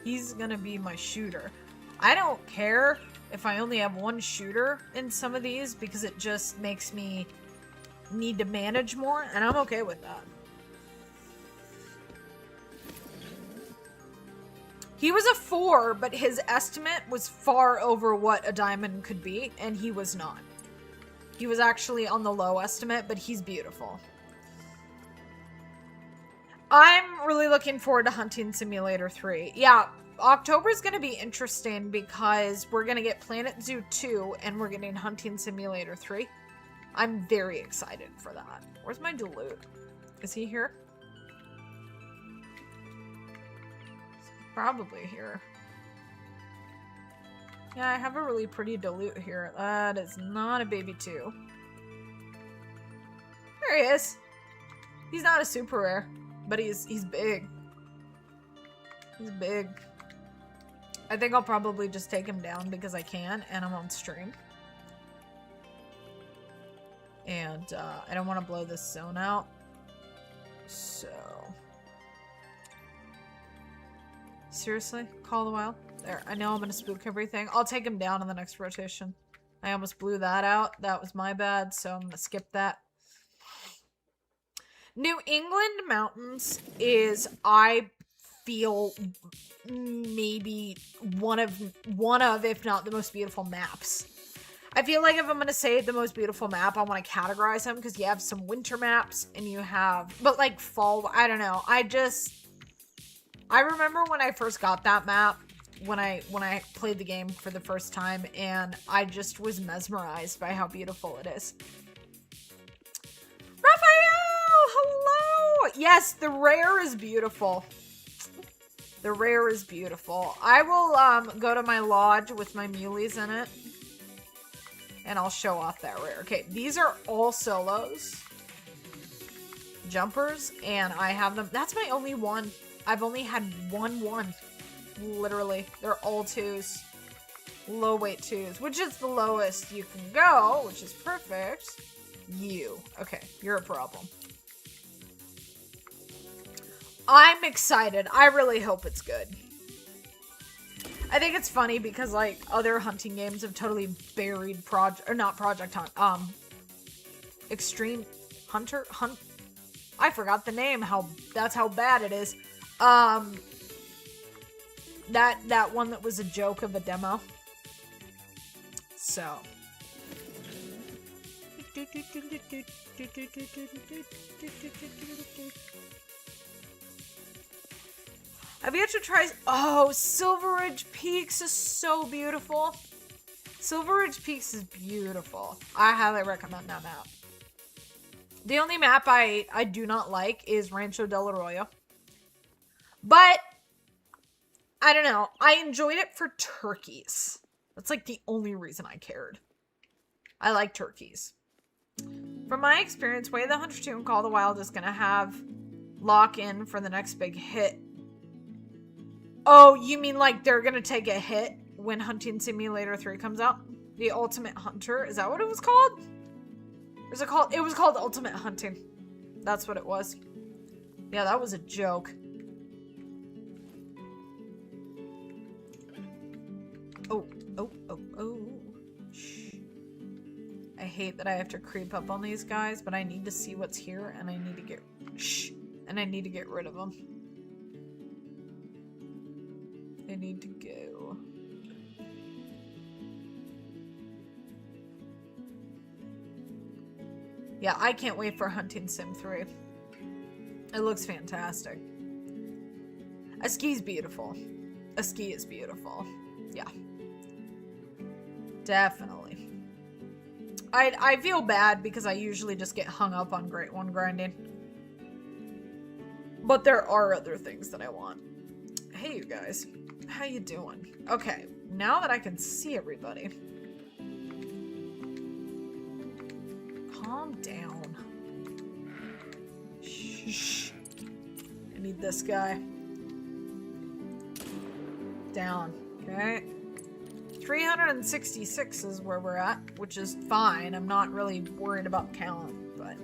He's gonna be my shooter. I don't care if I only have one shooter in some of these because it just makes me need to manage more, and I'm okay with that. He was a 4, but his estimate was far over what a diamond could be, and he was not. He was actually on the low estimate, but he's beautiful. I'm really looking forward to Hunting Simulator 3. Yeah, October is going to be interesting because we're going to get Planet Zoo 2, and we're getting Hunting Simulator 3. I'm very excited for that. Where's my Dilute? Is he here? Probably here. Yeah, I have a really pretty Dilute here. That is not a baby 2. There he is. He's not a super rare, but he's big. He's big. I think I'll probably just take him down because I can, and I'm on stream. And I don't want to blow this zone out. So... Seriously? Call the Wild? There, I know I'm gonna spook everything. I'll take him down in the next rotation. I almost blew that out. That was my bad, so I'm gonna skip that. New England Mountains is, I feel, maybe one of, if not the most beautiful maps. I feel like if I'm gonna say the most beautiful map, I want to categorize them, because you have some winter maps, and you have, but like fall, I don't know. I remember when I first got that map, when I played the game for the first time, and I just was mesmerized by how beautiful it is. Raphael! Hello! Yes, the rare is beautiful. The rare is beautiful. I will go to my lodge with my muleys in it, and I'll show off that rare. Okay, these are all solos. Jumpers, and I have them. That's my only one. I've only had one. Literally. They're all 2s. Low weight 2s. Which is the lowest you can go, which is perfect. You. Okay, you're a problem. I'm excited. I really hope it's good. I think it's funny because, like, other hunting games have totally buried Project Hunt. Extreme Hunter? I forgot the name. That's how bad it is. That one that was a joke of a demo. So. I've yet to try. Oh, Silver Ridge Peaks is so beautiful. Silver Ridge Peaks is beautiful. I highly recommend that map. The only map I do not like is Rancho del Arroyo. But, I don't know. I enjoyed it for turkeys. That's like the only reason I cared. I like turkeys. From my experience, Way of the Hunter 2 and Call of the Wild is going to have lock in for the next big hit. Oh, you mean like they're gonna take a hit when Hunting Simulator 3 comes out? The Ultimate Hunter? Is that what it was called? Or is it called? It was called Ultimate Hunting. That's what it was. Yeah, that was a joke. Oh. Shh. I hate that I have to creep up on these guys, but I need to see what's here, and I need to get... Shh. And I need to get rid of them. I need to go. Yeah, I can't wait for Hunting Sim 3. It looks fantastic. A ski's beautiful. A ski is beautiful. Yeah. Definitely. I feel bad because I usually just get hung up on Great One grinding. But there are other things that I want. Hey, you guys. How you doing? Okay, now that I can see everybody. Calm down. Shh. I need this guy. Down. Okay. 366 is where we're at, which is fine. I'm not really worried about count, but...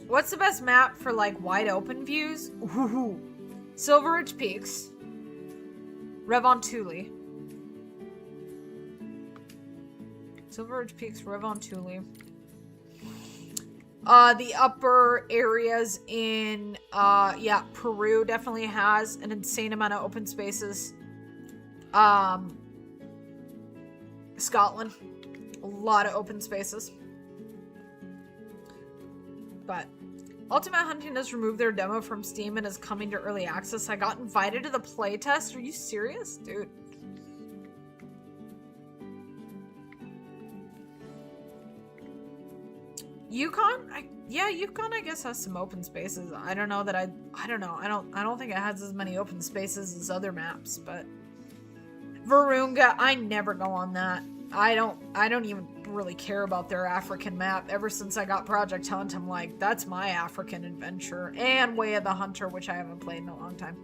What's the best map for, like, wide open views? Ooh. Silver Ridge Peaks. Revontuli. Silver Ridge Peaks, Revontuli. The upper areas in, yeah, Peru definitely has an insane amount of open spaces. Scotland. A lot of open spaces. But Ultimate Hunting has removed their demo from Steam and is coming to early access. I got invited to the playtest. Are you serious? Dude. Yukon? Yeah, Yukon I guess has some open spaces. I don't know that I don't know. I don't think it has as many open spaces as other maps, but Virunga, I never go on that. I don't even really care about their African map. Ever since I got Project Hunt, I'm like, that's my African adventure. And Way of the Hunter, which I haven't played in a long time.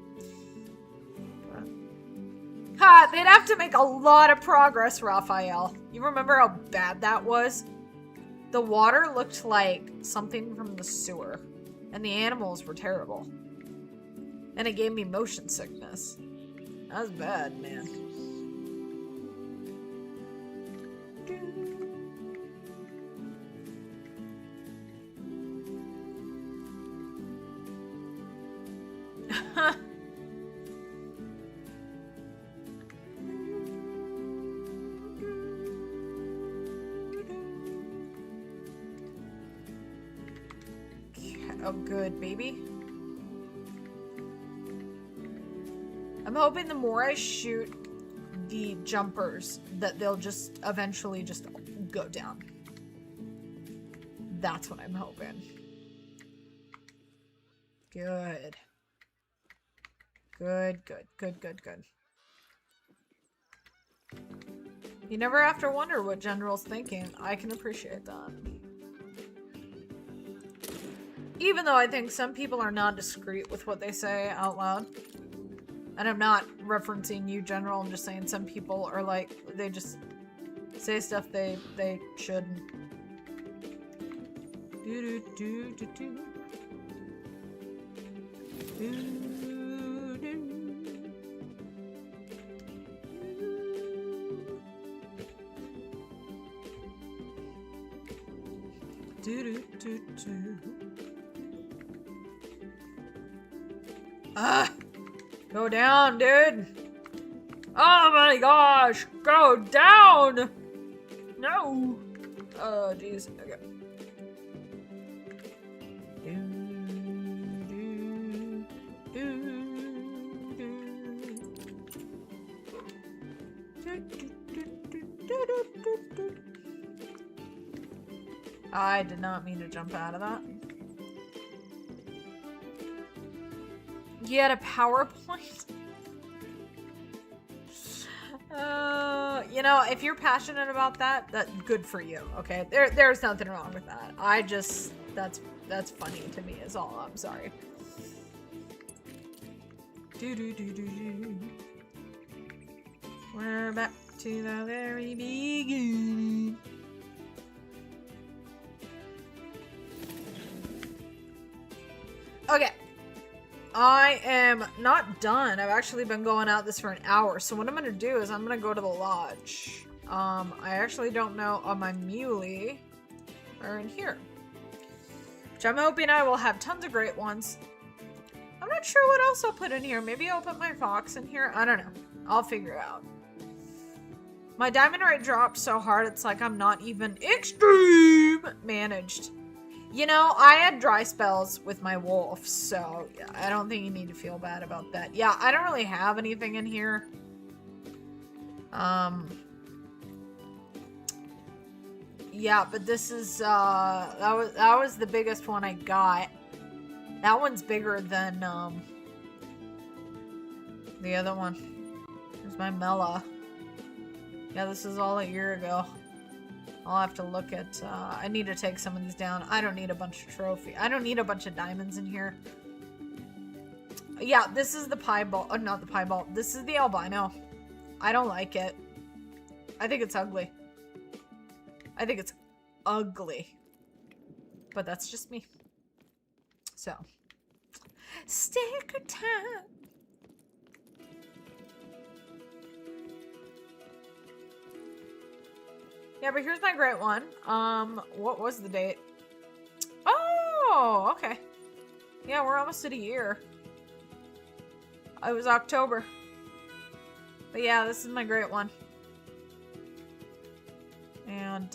Ha! They'd have to make a lot of progress, Raphael. You remember how bad that was? The water looked like something from the sewer. And the animals were terrible. And it gave me motion sickness. That was bad, man. Oh, good, baby. I'm hoping the more I shoot the jumpers, that they'll just eventually just go down. That's what I'm hoping. Good. Good. You never have to wonder what General's thinking. I can appreciate that. Even though I think some people are not discreet with what they say out loud. And I'm not referencing you, General. I'm just saying some people are like, they just say stuff they shouldn't. Go down, dude. Oh my gosh, go down. No. Oh, jeez. Okay. I did not mean to jump out of that. You had a PowerPoint? You know, if you're passionate about that, that's good for you, okay? There's nothing wrong with that. that's funny to me is all. I'm sorry. We're back to the very beginning. Okay. I am not done. I've actually been going out this for an hour. So what I'm going to do is I'm going to go to the lodge. I actually don't know. Oh, my muley are in here. Which I'm hoping I will have tons of great ones. I'm not sure what else I'll put in here. Maybe I'll put my fox in here. I don't know. I'll figure it out. My diamond rate dropped so hard, it's like I'm not even extreme managed. You know, I had dry spells with my wolf, so yeah, I don't think you need to feel bad about that. Yeah, I don't really have anything in here. Yeah, but this is, that was the biggest one I got. That one's bigger than, the other one. There's my Mela. Yeah, this is all a year ago. I'll have to look at, I need to take some of these down. I don't need a bunch of trophy. I don't need a bunch of diamonds in here. Yeah, this is the piebald, not the piebald. This is the albino. I don't like it. I think it's ugly. I think it's ugly. But that's just me. So. Sticker time. Yeah, but here's my great one. What was the date? Oh, okay. Yeah, we're almost at a year. It was October. But yeah, this is my great one. And,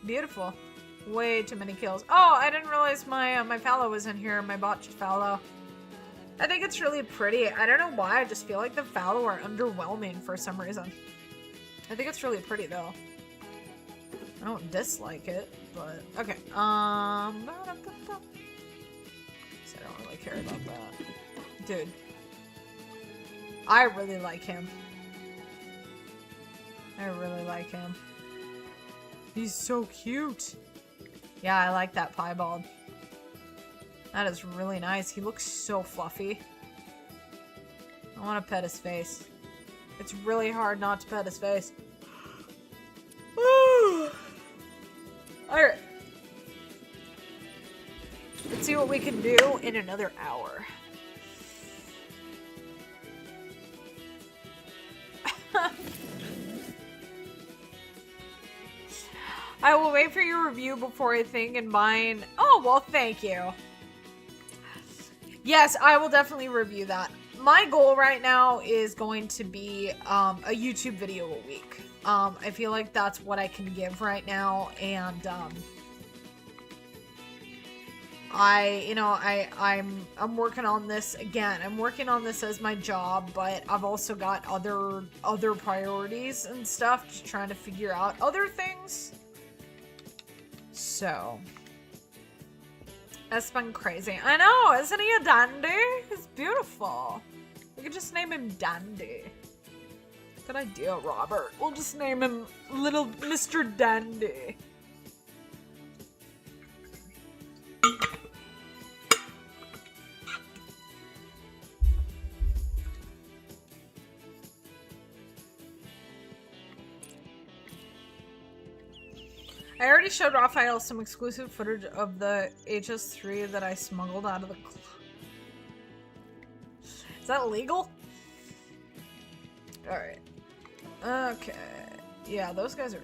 beautiful. Way too many kills. Oh, I didn't realize my, my fallow was in here. My botched fallow. I think it's really pretty. I don't know why. I just feel like the fallow are underwhelming for some reason. I think it's really pretty though. I don't dislike it, but okay. So I don't really care about that. Dude. I really like him. I really like him. He's so cute. Yeah, I like that piebald. That is really nice. He looks so fluffy. I want to pet his face. It's really hard not to pet his face. Alright. Let's see what we can do in another hour. I will wait for your review before I think and mine. Oh, well, thank you. Yes, I will definitely review that. My goal right now is going to be a YouTube video a week. I feel like that's what I can give right now, and I'm working on this again. I'm working on this as my job, but I've also got other priorities and stuff, just trying to figure out other things. So that's been crazy. I know, isn't he a dandy? He's beautiful. We could just name him Dandy. Good idea, Robert. We'll just name him Little Mr. Dandy. I already showed Raphael some exclusive footage of the HS3 that I smuggled out of the club. Is that illegal? Alright. Okay. Yeah, those guys are...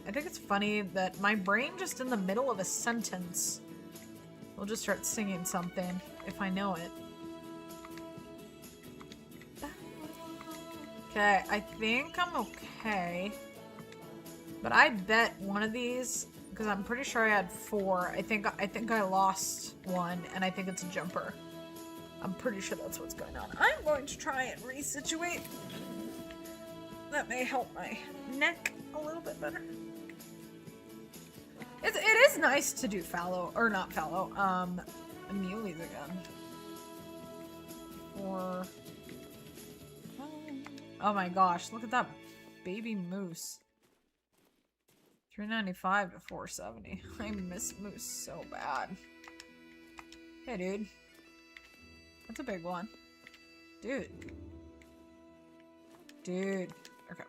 I think it's funny that my brain just in the middle of a sentence will just start singing something if I know it. Okay, I think I'm okay. But I bet one of these, because I'm pretty sure I had 4. I think I lost one, and I think it's a jumper. I'm pretty sure that's what's going on. I'm going to try and resituate. That may help my neck a little bit better. It is nice to do fallow, or not fallow, muleys again. Or... Oh my gosh, look at that baby moose. 395 to 470. I miss Moose so bad. Hey, dude. That's a big one. Dude. Dude. Okay.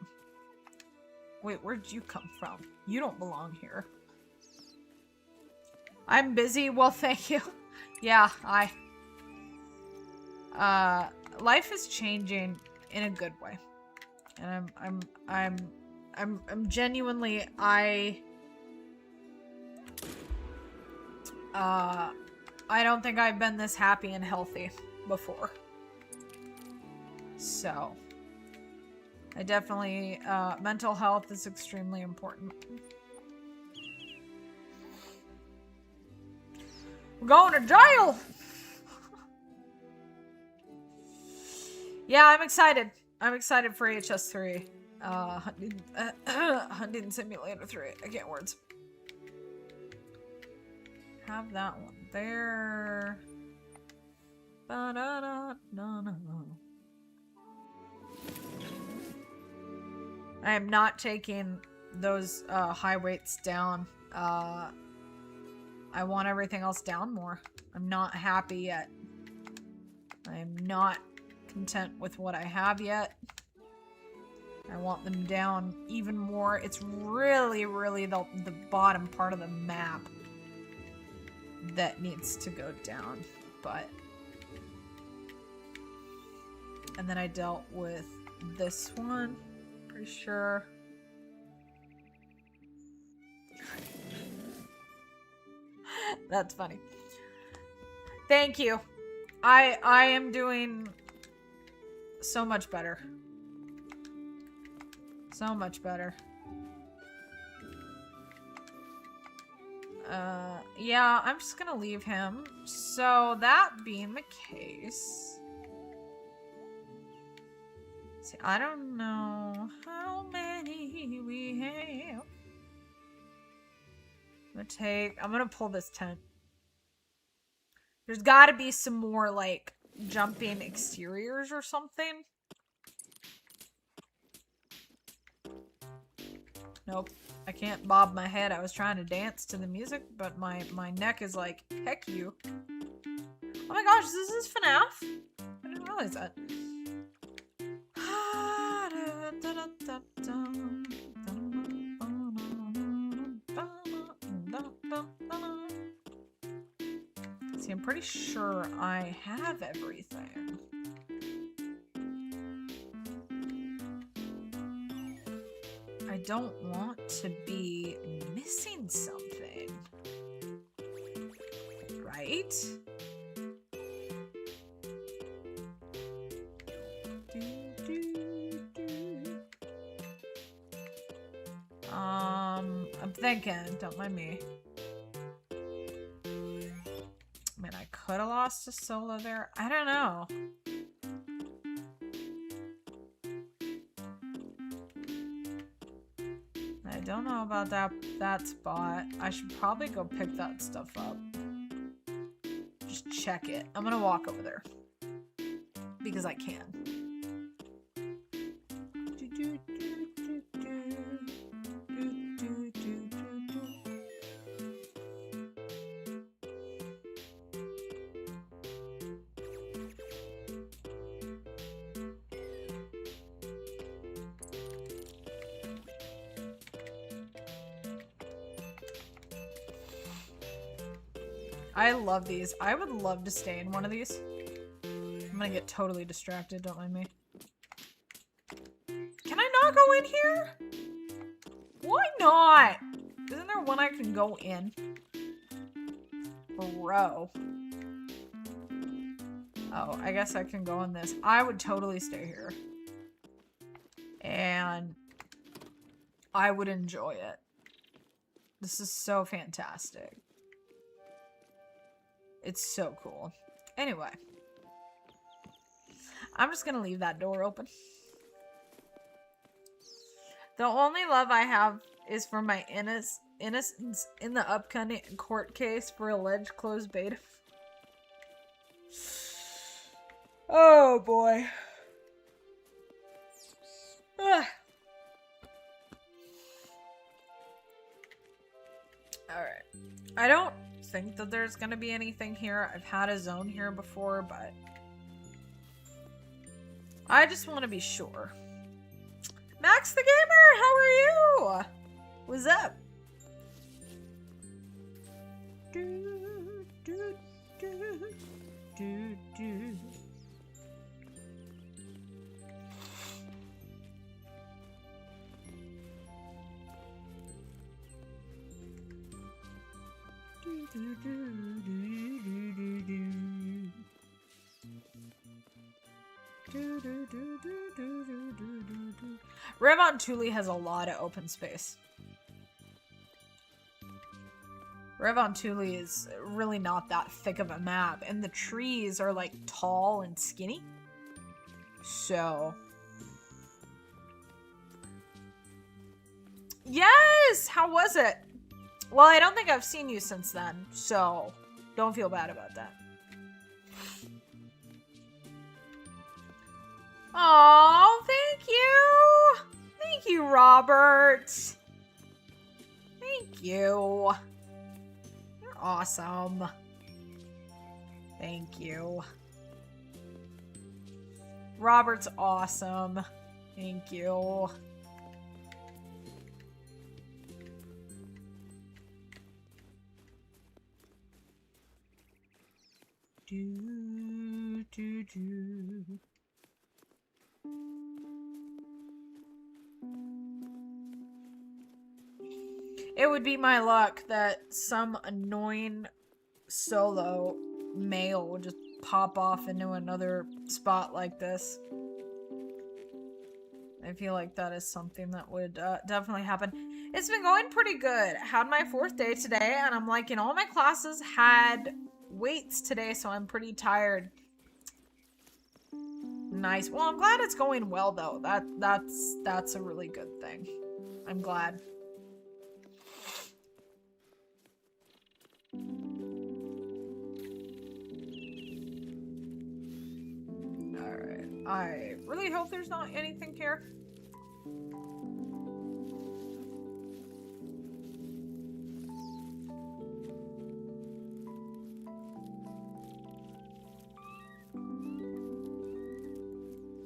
Wait, where'd you come from? You don't belong here. I'm busy. Well, thank you. Yeah, life is changing in a good way. And I'm genuinely, I don't think I've been this happy and healthy before. So, I definitely, mental health is extremely important. We're going to jail! Yeah, I'm excited. I'm excited for HS3. Hunting Simulator 3. I can't words. Have that one there. Ba-da-da-da-da. I am not taking those high weights down. I want everything else down more. I'm not happy yet. I am not content with what I have yet. I want them down even more. It's really, really the bottom part of the map that needs to go down. But... And then I dealt with this one. Pretty sure. That's funny. Thank you. I am doing so much better. So much better. Yeah, I'm just gonna leave him. So that being the case, see, I don't know how many we have. I'm gonna pull this tent. There's gotta be some more, like, jumping exteriors or something. Nope. I can't bob my head. I was trying to dance to the music, but my neck is like, heck you. Oh my gosh, this is FNAF? I didn't realize that. See, I'm pretty sure I have everything. I don't want to be missing something. Right? I'm thinking, don't mind me. I mean, I could have lost a solo there. I don't know. I don't know about that spot. I should probably go pick that stuff up. Just check it. I'm gonna walk over there. Because I can. I love these. I would love to stay in one of these. I'm gonna get totally distracted, don't mind me. Can I not go in here? Why not? Isn't there one I can go in? Bro. Oh, I guess I can go in this. I would totally stay here. And I would enjoy it. This is so fantastic. It's so cool. Anyway. I'm just gonna leave that door open. The only love I have is for my innocence in the upcoming court case for alleged closed beta. Oh boy. I don't think that there's gonna be anything here. I've had a zone here before, but I just want to be sure. Max the Gamer, how are you? What's up? Do, do, do, do, do. Revontuli has a lot of open space. Revontuli is really not that thick of a map, and the trees are like tall and skinny. So yes, how was it? Well, I don't think I've seen you since then, so don't feel bad about that. Oh, thank you. Thank you, Robert. Thank you. You're awesome. Thank you. Robert's awesome. Thank you. Do, do, do. It would be my luck that some annoying solo male would just pop off into another spot like this. I feel like that is something that would definitely happen. It's been going pretty good. Had my 4th day today, and I'm like, all my classes had weights today, so I'm pretty tired. Nice. Well, I'm glad it's going well, though. That's a really good thing. I'm glad. Alright. I really hope there's not anything here.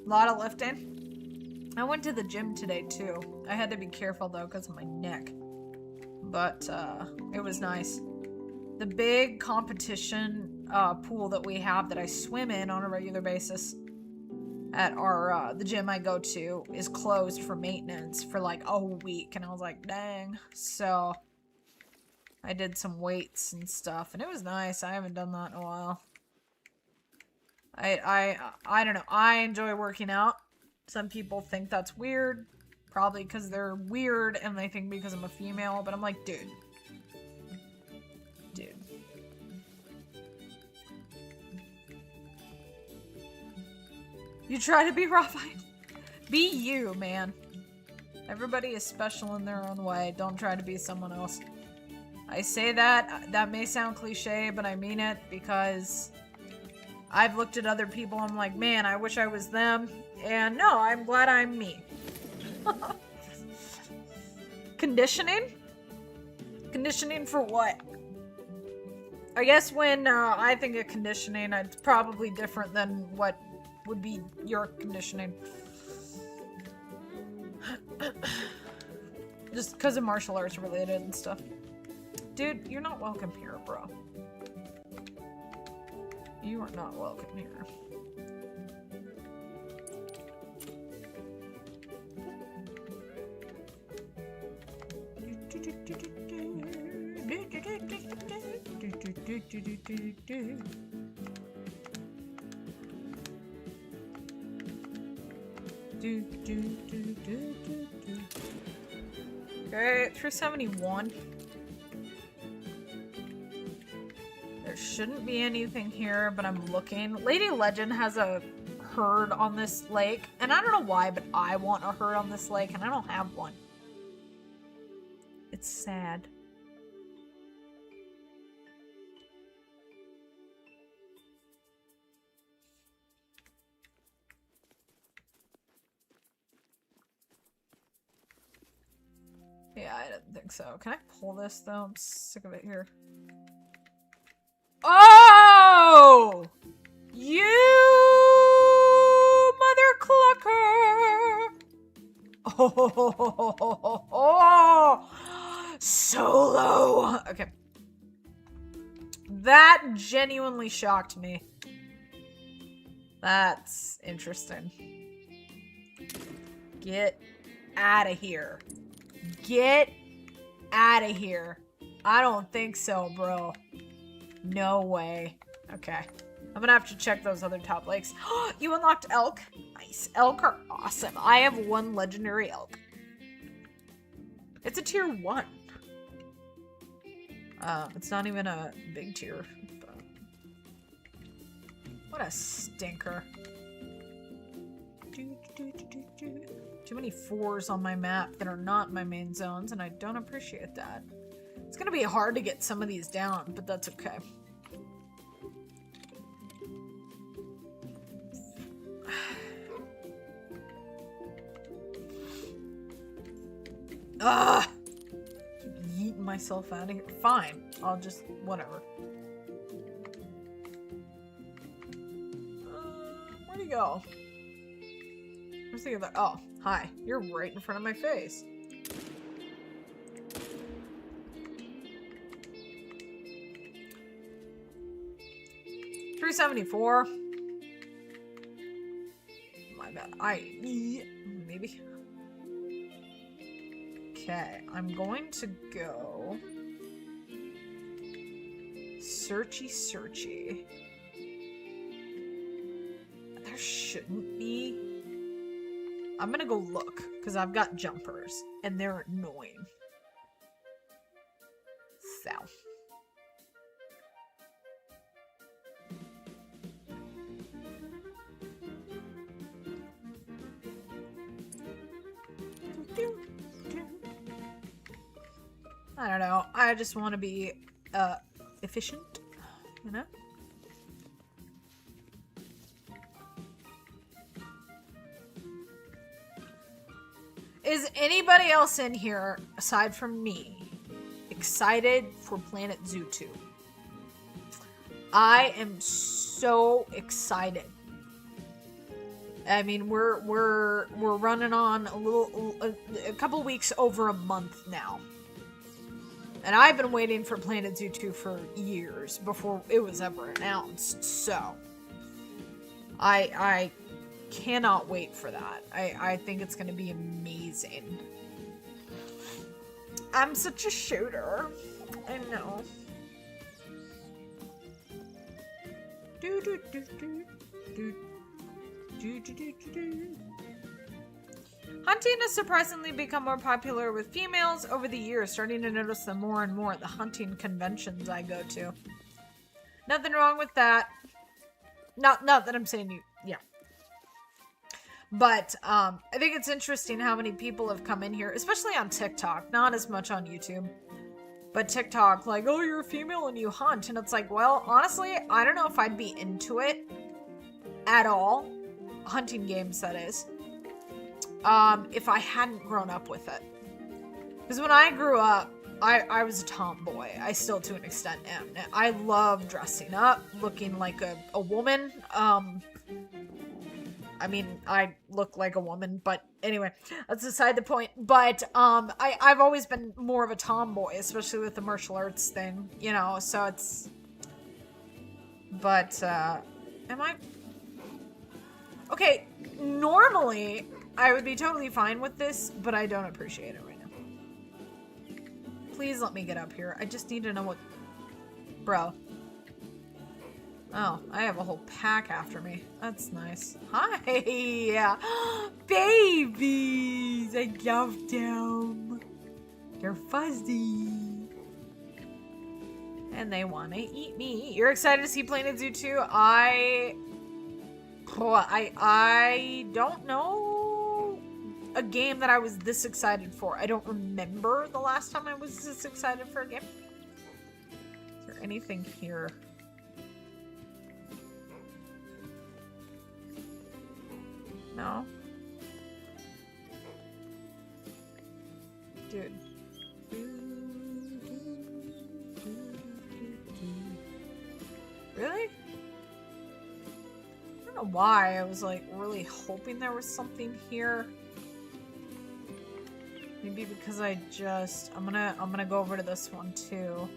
A lot of lifting. I went to the gym today too. I had to be careful though because of my neck. But it was nice. The big competition pool that we have that I swim in on a regular basis at our the gym I go to is closed for maintenance for like a week, and I was like, dang. So I did some weights and stuff, and it was nice. I haven't done that in a while. I don't know. I enjoy working out. Some people think that's weird. Probably because they're weird and they think because I'm a female. But I'm like, dude. Dude. You try to be Raphael. Be you, man. Everybody is special in their own way. Don't try to be someone else. I say that. That may sound cliche, but I mean it because I've looked at other people, I'm like, man, I wish I was them. And no, I'm glad I'm me. Conditioning? Conditioning for what? I guess when I think of conditioning, it's probably different than what would be your conditioning. Just because of martial arts related and stuff. Dude, you're not welcome here, bro. You are not welcome here. Okay, 371. There shouldn't be anything here, but I'm looking. Lady Legend has a herd on this lake, and I don't know why, but I want a herd on this lake, and I don't have one. It's sad. Yeah, I didn't think so. Can I pull this, though? I'm sick of it here. No! You mother clucker! Oh, so low. Okay. That genuinely shocked me. That's interesting. Get out of here. Get out of here. I don't think so, bro. No way. Okay. I'm gonna have to check those other top lakes. You unlocked elk. Nice. Elk are awesome. I have one legendary elk. It's a tier 1. It's not even a big tier. But... What a stinker. Too many 4s on my map that are not my main zones, and I don't appreciate that. It's gonna be hard to get some of these down, but that's okay. Ugh! Yeeting myself out of here. Fine. I'll just... whatever. Where'd he go? Where's the other... Oh, hi. You're right in front of my face. $374. My bad. Maybe... Okay, I'm going to go searchy. There shouldn't be. I'm gonna go look because I've got jumpers and they're annoying. So. I don't know. I just want to be efficient, you know? Is anybody else in here, aside from me, excited for Planet Zoo 2? I am so excited. I mean, we're running on a couple weeks over a month now. And I've been waiting for Planet Zoo 2 for years before it was ever announced, so I cannot wait for that. I think it's going to be amazing. I'm such a shooter. I know. Hunting has surprisingly become more popular with females over the years, starting to notice them more and more at the hunting conventions I go to. Nothing wrong with that. Not that I'm saying you, yeah. But I think it's interesting how many people have come in here, especially on TikTok, not as much on YouTube. But TikTok, like, oh, you're a female and you hunt. And it's like, well, honestly, I don't know if I'd be into it at all. Hunting games, that is. If I hadn't grown up with it. Because when I grew up, I was a tomboy. I still, to an extent, am. I love dressing up, looking like a woman. I mean, I look like a woman, but anyway, that's beside the point. But I've always been more of a tomboy, especially with the martial arts thing, you know, so it's... But, am I... Okay, normally, I would be totally fine with this, but I don't appreciate it right now. Please let me get up here. I just need to know what... Bro. Oh, I have a whole pack after me. That's nice. Hi! Babies! I love them. They're fuzzy. And they want to eat me. You're excited to see Planet Zoo 2? I don't know a game that I was this excited for. I don't remember the last time I was this excited for a game. Is there anything here? No? Dude. Really? know why. I was like really hoping there was something here. Maybe because I'm gonna go over to this one too.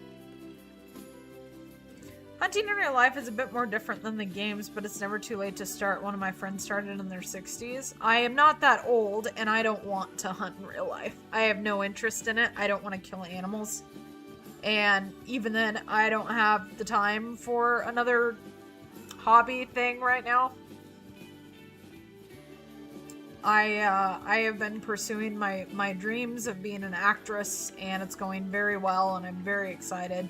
Hunting in real life is a bit more different than the games, but it's never too late to start. One of my friends started in their 60s. I am not that old, and I don't want to hunt in real life. I have no interest in it. I don't want to kill animals. And even then, I don't have the time for another hobby thing right now. I have been pursuing my dreams of being an actress, and it's going very well, and I'm very excited.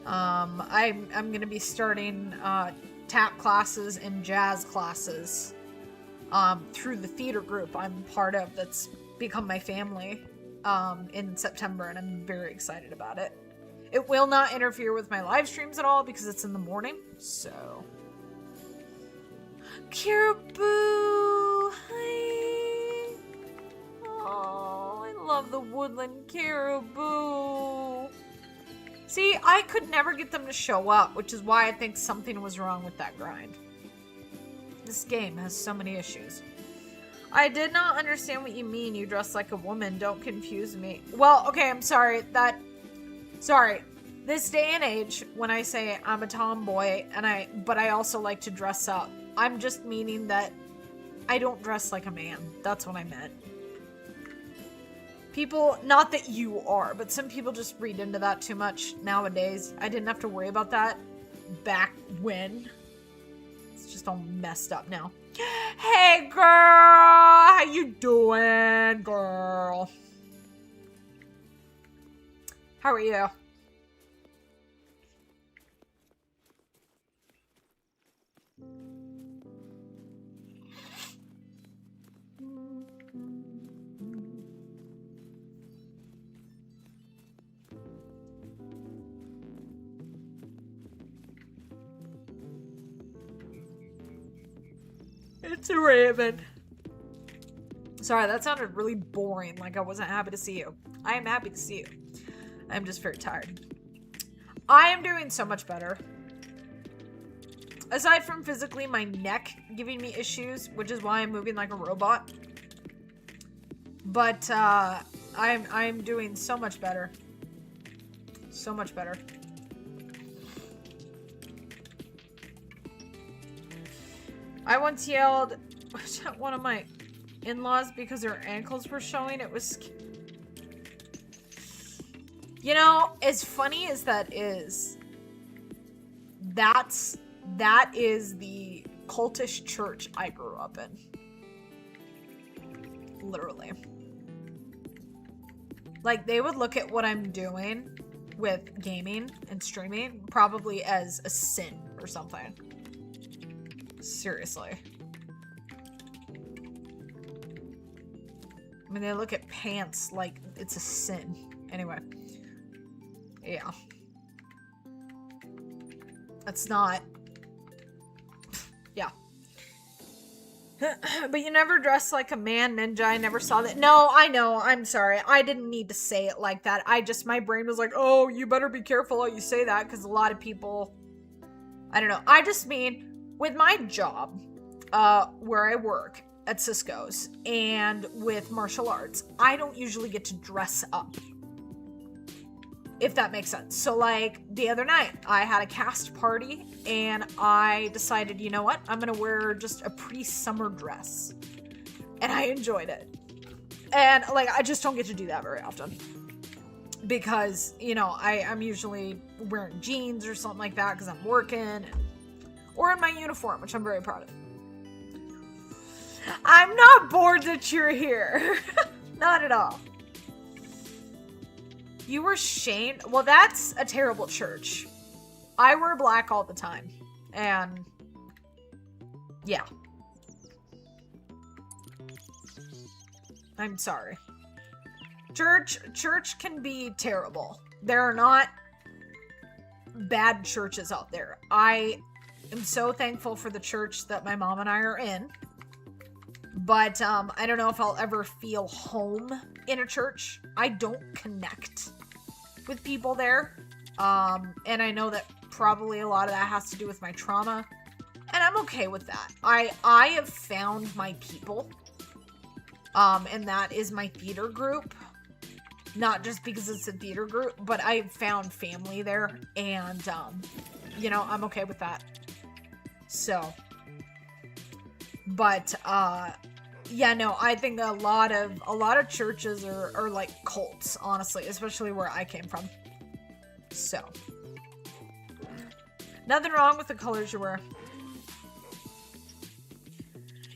I'm gonna be starting tap classes and jazz classes through the theater group I'm part of that's become my family in September, and I'm very excited about it. It will not interfere with my live streams at all because it's in the morning, so... Caribou! Hi! Oh, I love the woodland caribou! See, I could never get them to show up, which is why I think something was wrong with that grind. This game has so many issues. I did not understand what you mean, you dress like a woman. Don't confuse me. Well, okay, I'm sorry. Sorry. This day and age, when I say I'm a tomboy, but I also like to dress up, I'm just meaning that I don't dress like a man. That's what I meant. People, not that you are, but some people just read into that too much nowadays. I didn't have to worry about that back when. It's just all messed up now. Hey, girl! How you doing, girl? How are you? It's a raven. Sorry, that sounded really boring, like I wasn't happy to see you. I am happy to see you. I'm just very tired. I am doing so much better. Aside from physically my neck giving me issues, which is why I'm moving like a robot. But I'm doing so much better. So much better. I once yelled at one of my in-laws because her ankles were showing. It was... You know, as funny as that is, that is the cultish church I grew up in. Literally. Like, they would look at what I'm doing with gaming and streaming probably as a sin or something. Seriously. I mean, they look at pants like it's a sin. Anyway. Yeah. That's not... Yeah. But you never dress like a man, Ninja. I never saw that. No, I know. I'm sorry. I didn't need to say it like that. My brain was like, oh, you better be careful how you say that, because a lot of people... I don't know. I just mean... With my job, where I work at Cisco's, and with martial arts, I don't usually get to dress up. If that makes sense. So, like, the other night, I had a cast party, and I decided, you know what? I'm gonna wear just a pretty summer dress. And I enjoyed it. And, like, I just don't get to do that very often. Because, you know, I'm usually wearing jeans or something like that because I'm working, or in my uniform, which I'm very proud of. I'm not bored that you're here. Not at all. You were shamed? Well, that's a terrible church. I wear black all the time. And... yeah. I'm sorry. Church can be terrible. There are not bad churches out there. I am so thankful for the church that my mom and I are in. But I don't know if I'll ever feel home in a church. I don't connect with people there. And I know that probably a lot of that has to do with my trauma. And and I'm okay with that. I have found my people. And that is my theater group. Not just because it's a theater group, but I found family there, and, you know, I'm okay with that. So, but, yeah, no, I think a lot of churches are like cults, honestly, especially where I came from. So, nothing wrong with the colors you wear.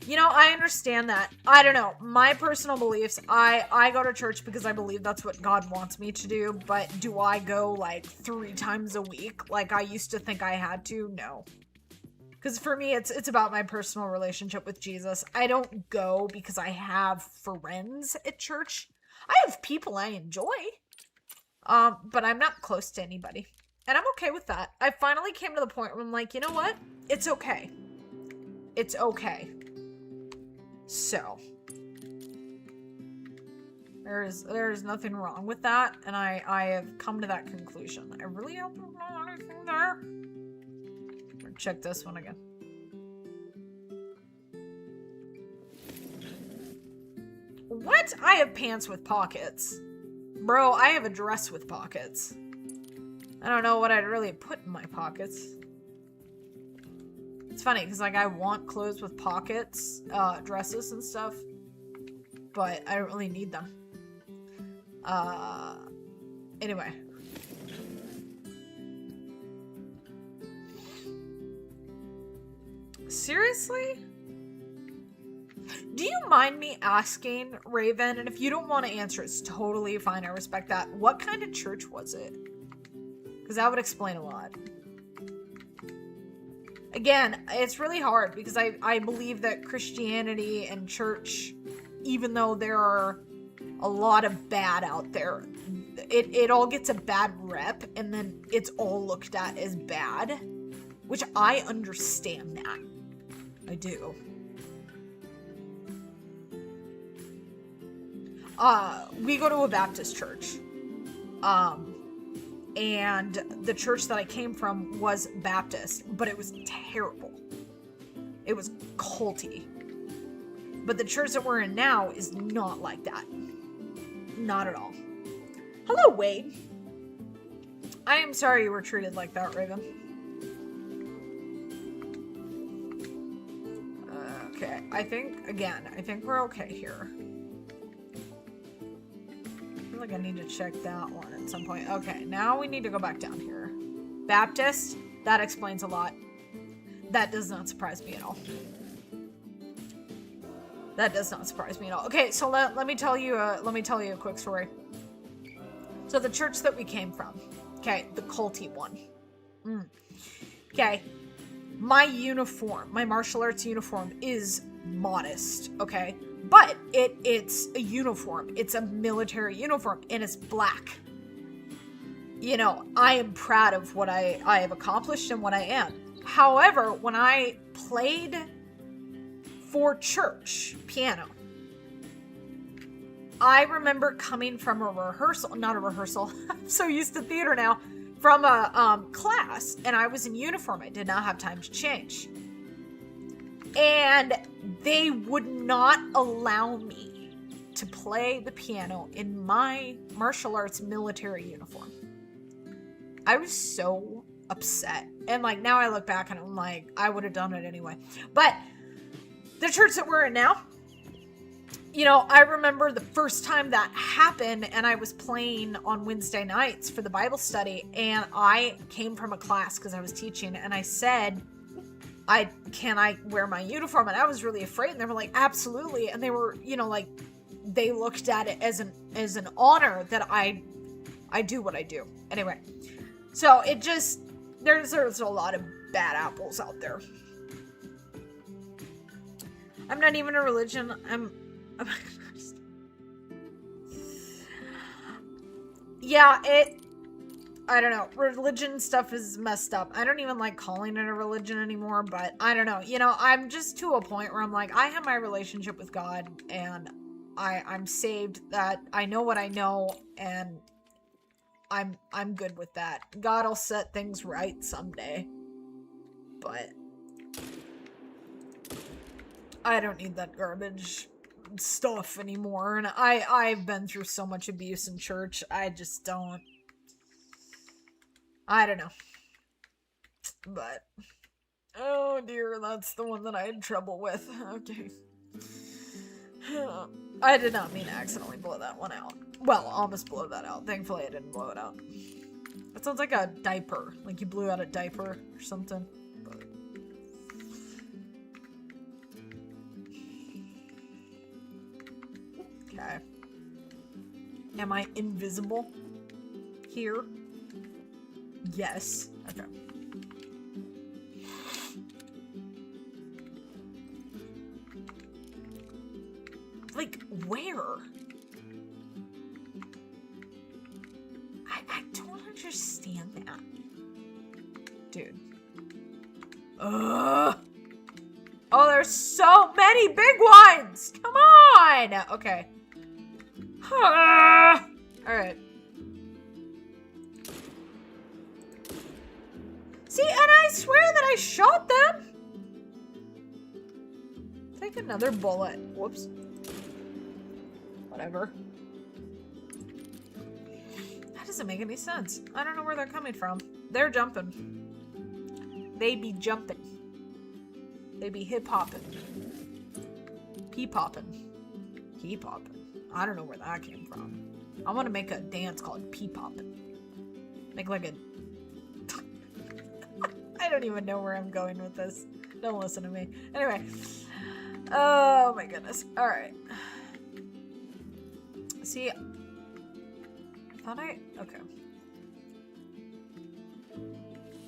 You know, I understand that. I don't know. My personal beliefs, I go to church because I believe that's what God wants me to do, but do I go like 3 times a week like I used to think I had to? No. Because for me, it's about my personal relationship with Jesus. I don't go because I have friends at church. I have people I enjoy, but I'm not close to anybody. And I'm okay with that. I finally came to the point where I'm like, you know what? It's okay. It's okay. So, there's nothing wrong with that, and I have come to that conclusion. I really hope there's not anything there. Check this one again. What? I have pants with pockets. Bro, I have a dress with pockets. I don't know what I'd really put in my pockets. It's funny, because, like, I want clothes with pockets, dresses and stuff, but I don't really need them. Anyway. Seriously? Do you mind me asking, Raven, and if you don't want to answer, it's totally fine, I respect that, what kind of church was it? Because that would explain a lot. Again, it's really hard because I believe that Christianity and church, even though there are a lot of bad out there, it all gets a bad rep, and then it's all looked at as bad, which I understand that. I do. We go to a Baptist church. And the church that I came from was Baptist, but it was terrible. It was culty. But the church that we're in now is not like that. Not at all. Hello, Wade. I am sorry you were treated like that, Raven. Okay, I think we're okay here. I feel like I need to check that one at some point. Okay, now we need to go back down here. Baptist, that explains a lot. That does not surprise me at all. That does not surprise me at all. Okay, so let me tell you a quick story. So the church that we came from, okay, the culty one. Okay, my uniform, my martial arts uniform is modest, okay? But it's a uniform. It's a military uniform, and it's black. You know, I am proud of what I have accomplished and what I am. However, when I played for church piano, I remember coming from a rehearsal, not a rehearsal, I'm so used to theater now, from a class, and I was in uniform. I did not have time to change. And they would not allow me to play the piano in my martial arts military uniform. I was so upset. And like now I look back and I'm like, I would have done it anyway. But the church that we're in now, you know, I remember the first time that happened, and I was playing on Wednesday nights for the Bible study, and I came from a class because I was teaching, and I said, can I wear my uniform? And I was really afraid, and they were like, absolutely. And they were, you know, like, they looked at it as an honor that I do what I do. Anyway, so it just, there's a lot of bad apples out there. I'm not even a religion. Yeah, I don't know. Religion stuff is messed up. I don't even like calling it a religion anymore, but I don't know. You know, I'm just to a point where I'm like, I have my relationship with God, and I'm saved, that I know what I know, and I'm good with that. God will set things right someday. But I don't need that garbage stuff anymore. And I've been through so much abuse in church. I just don't. I don't know. But, oh dear, that's the one that I had trouble with. Okay. I did not mean to accidentally blow that one out. Well, almost blow that out. Thankfully, I didn't blow it out. It sounds like a diaper. Like you blew out a diaper or something. But... okay. Am I invisible here? Yes. Okay. Like, where? I don't understand that. Dude. Ugh. Oh, there's so many big ones! Come on! Okay. Alright. See, and I swear that I shot them! Take another bullet. Whoops. Whatever. That doesn't make any sense. I don't know where they're coming from. They're jumping. They be jumping. They be hip-hopping. Pee-popping. Pee-popping. I don't know where that came from. I want to make a dance called pee-popping. Make like a... I don't even know where I'm going with this. Don't listen to me. Anyway. Oh my goodness. Alright. See, thought I... okay.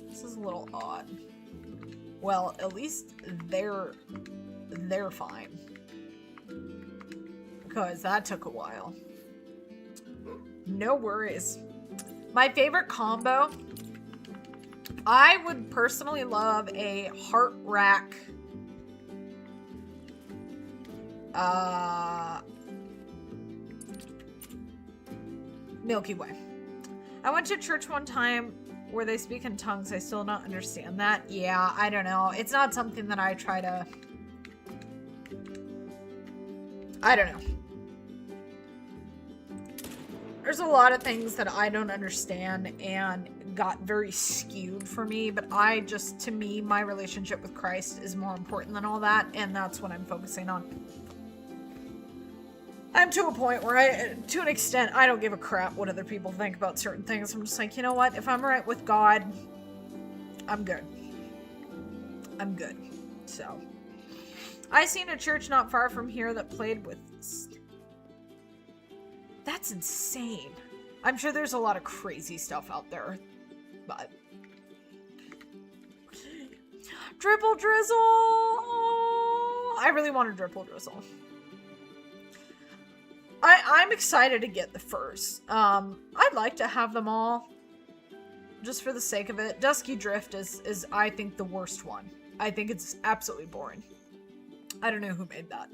This is a little odd. Well, at least they're fine. Because that took a while. No worries. My favorite combo... I would personally love a heart rack... Milky Way. I went to church one time where they speak in tongues. I still don't understand that. Yeah, I don't know. It's not something that I try to... I don't know. There's a lot of things that I don't understand and got very skewed for me, but I just, to me, my relationship with Christ is more important than all that, and that's what I'm focusing on. I'm to a point where to an extent, I don't give a crap what other people think about certain things. I'm just like, you know what? If I'm right with God, I'm good. I'm good. So, I seen a church not far from here that played with... That's insane. I'm sure there's a lot of crazy stuff out there, but... Dripple drizzle! Oh, I really want a dripple drizzle. I'm excited to get the furs. I'd like to have them all, just for the sake of it. Dusky Drift is I think, the worst one. I think it's absolutely boring. I don't know who made that.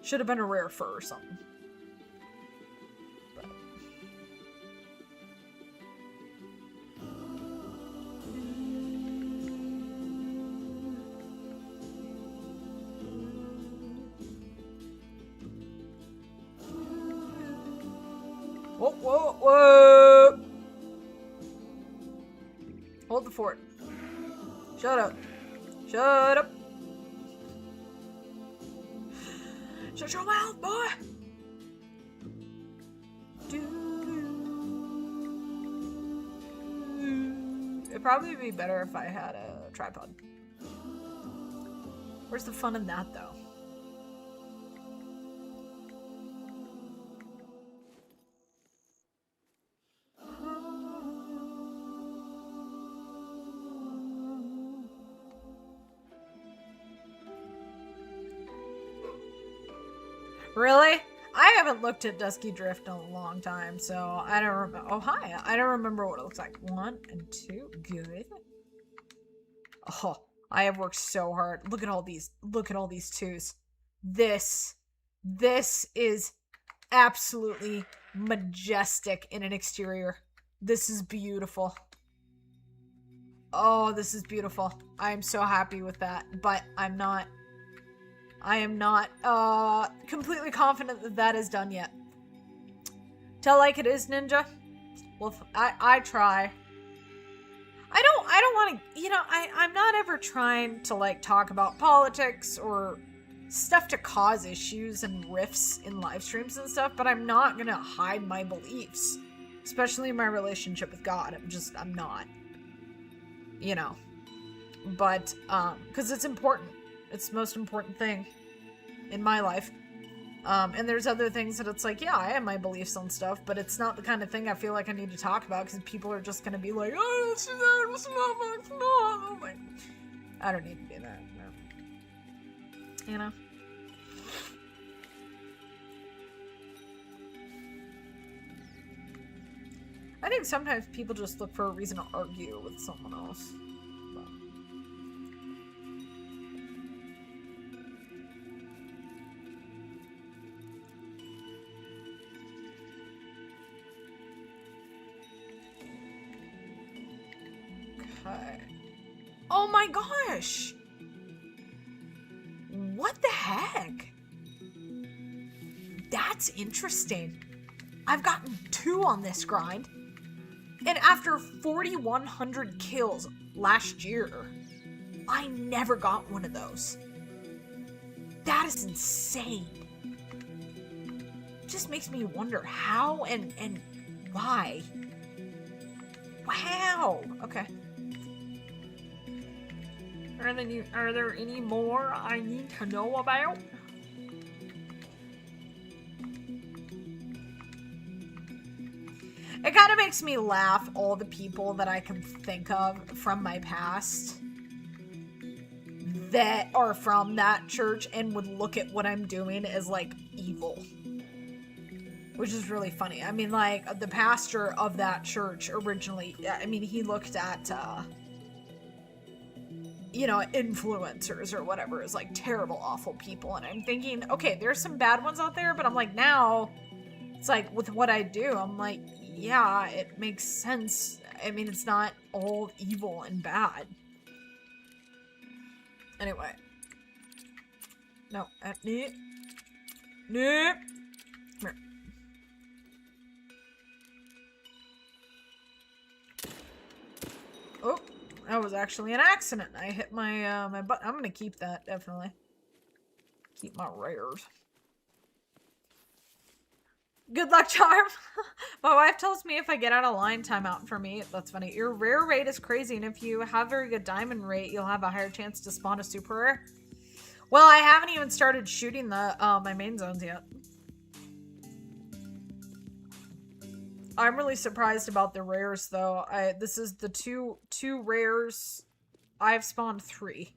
Should have been a rare fur or something. But. Whoa, whoa, whoa! Hold the fort. Shut up. Shut up. Shut your mouth, boy! It'd probably be better if I had a tripod. Where's the fun in that, though? Really? I haven't looked at Dusky Drift in a long time, so I don't remember. Oh, hi. I don't remember what it looks like. 1 and 2. Good. Oh, I have worked so hard. Look at all these. Look at all these 2s. This is absolutely majestic in an exterior. This is beautiful. Oh, this is beautiful. I am so happy with that, but I'm not I am not completely confident that that is done yet. Tell like it is, Ninja. Well, I try. I don't want to, you know, I'm not ever trying to, like, talk about politics or stuff to cause issues and rifts in live streams and stuff, but I'm not gonna hide my beliefs, especially in my relationship with God. I'm not, you know, but, because it's important. It's the most important thing in my life. And there's other things that it's like, yeah, I have my beliefs on stuff, but it's not the kind of thing I feel like I need to talk about because people are just going to be like, oh, it's not. Like, I don't need to do that. No. You know? I think sometimes people just look for a reason to argue with someone else. Oh my gosh! What the heck? That's interesting. I've gotten 2 on this grind. And after 4,100 kills last year, I never got one of those. That is insane. Just makes me wonder how and why. Wow. Okay. Are there any more I need to know about? It kind of makes me laugh, all the people that I can think of from my past that are from that church and would look at what I'm doing as, like, evil. Which is really funny. I mean, like, the pastor of that church originally, I mean, he looked at, you know, influencers or whatever as, like, terrible, awful people. And I'm thinking, okay, there's some bad ones out there, but I'm like, now, it's like, with what I do, I'm like, yeah, it makes sense. I mean, it's not all evil and bad. Anyway. No, nope. Nope. Come here. Oh, that was actually an accident. I hit my, my butt. I'm gonna keep that, definitely. Keep my rares. Good luck, charm. My wife tells me if I get out of line, time out for me. That's funny. Your rare rate is crazy, and if you have very good diamond rate, you'll have a higher chance to spawn a super rare. Well, I haven't even started shooting the my main zones yet. I'm really surprised about the rares, though. This is the two rares. I've spawned 3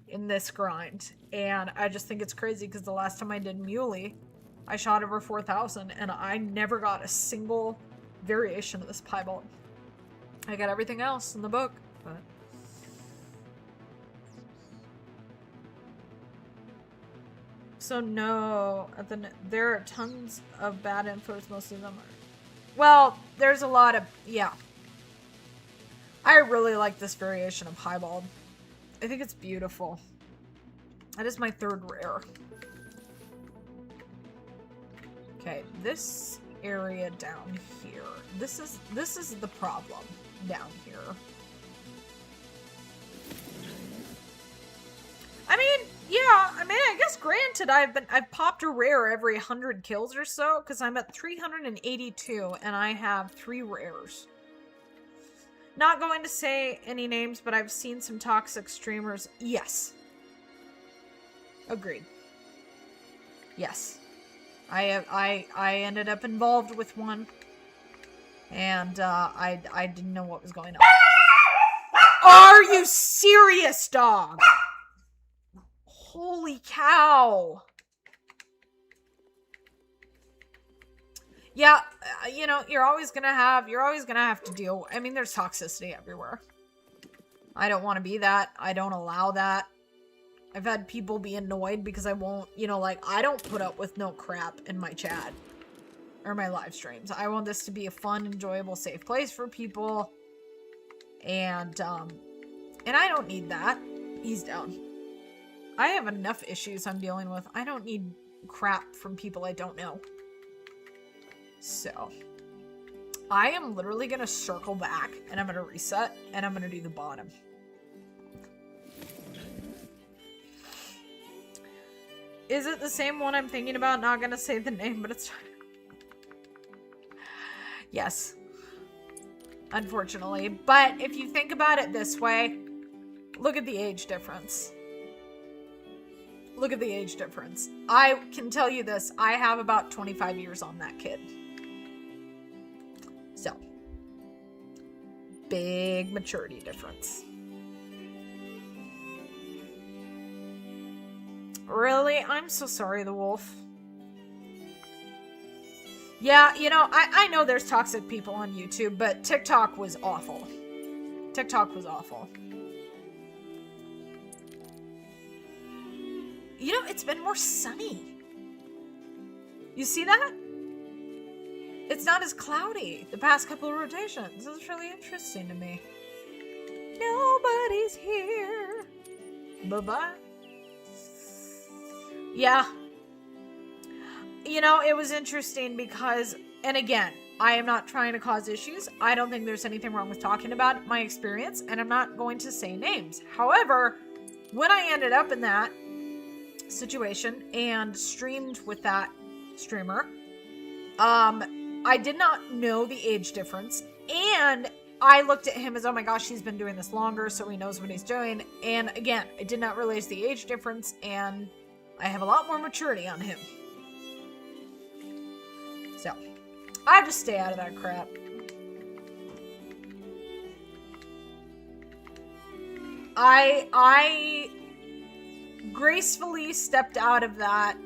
in this grind, and I just think it's crazy because the last time I did Muley, I shot over 4,000, and I never got a single variation of this piebald. I got everything else in the book, but... So no, there are tons of bad infos, most of them are... Well, there's a lot of... Yeah. I really like this variation of piebald. I think it's beautiful. That is my 3rd rare. Okay, this area down here. This is the problem down here. I mean, yeah, I mean, I guess granted I've popped a rare every 100 kills or so because I'm at 382 and I have 3 rares. Not going to say any names, but I've seen some toxic streamers. Yes. Agreed. Yes. I ended up involved with one, and I didn't know what was going on. Are you serious, dog? Holy cow! Yeah, you know, you're always gonna have to deal. I mean, there's toxicity everywhere. I don't want to be that. I don't allow that. I've had people be annoyed because I won't, you know, like, I don't put up with no crap in my chat or my live streams. I want this to be a fun, enjoyable, safe place for people. And I don't need that. He's down. I have enough issues I'm dealing with. I don't need crap from people I don't know. So, I am literally going to circle back, and I'm going to reset, and I'm going to do the bottom. Is it the same one I'm thinking about? Not going to say the name, but it's... Yes. Unfortunately. But if you think about it this way, look at the age difference. Look at the age difference. I can tell you this. I have about 25 years on that kid. So. Big maturity difference. Really? I'm so sorry, the wolf. Yeah, you know, I know there's toxic people on YouTube, but TikTok was awful. TikTok was awful. You know, it's been more sunny. You see that? It's not as cloudy the past couple of rotations. This is really interesting to me. Nobody's here. Bye-bye. Yeah. You know, it was interesting because, and again, I am not trying to cause issues. I don't think there's anything wrong with talking about my experience, and I'm not going to say names. However, when I ended up in that situation and streamed with that streamer, I did not know the age difference, and I looked at him as, oh my gosh, he's been doing this longer, so he knows what he's doing. And again, I did not realize the age difference, and I have a lot more maturity on him. So, I just stay out of that crap. I gracefully stepped out of that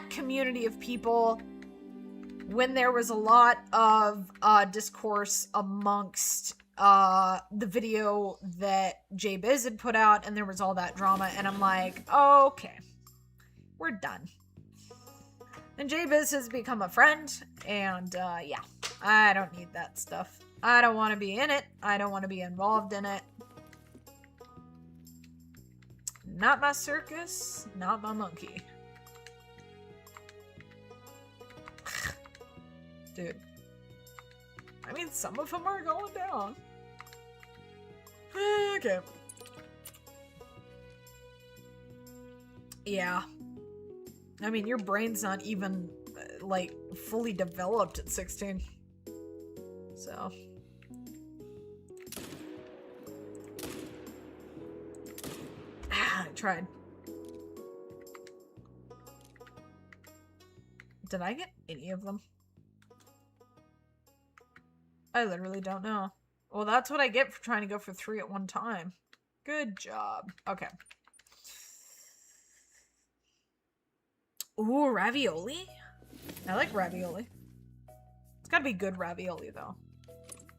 community of people when there was a lot of discourse amongst the video that JBiz had put out, and there was all that drama, and I'm like, okay, we're done. And JBiz has become a friend, and yeah, I don't need that stuff. I don't want to be in it. I don't want to be involved in it. Not my circus, not my monkey. Dude. I mean, some of them are going down. Okay. Yeah. I mean, your brain's not even, like, fully developed at 16. So. I tried. Did I get any of them? I literally don't know. Well, that's what I get for trying to go for 3 at one time. Good job. Okay. Ooh, ravioli? I like ravioli. It's gotta be good ravioli, though.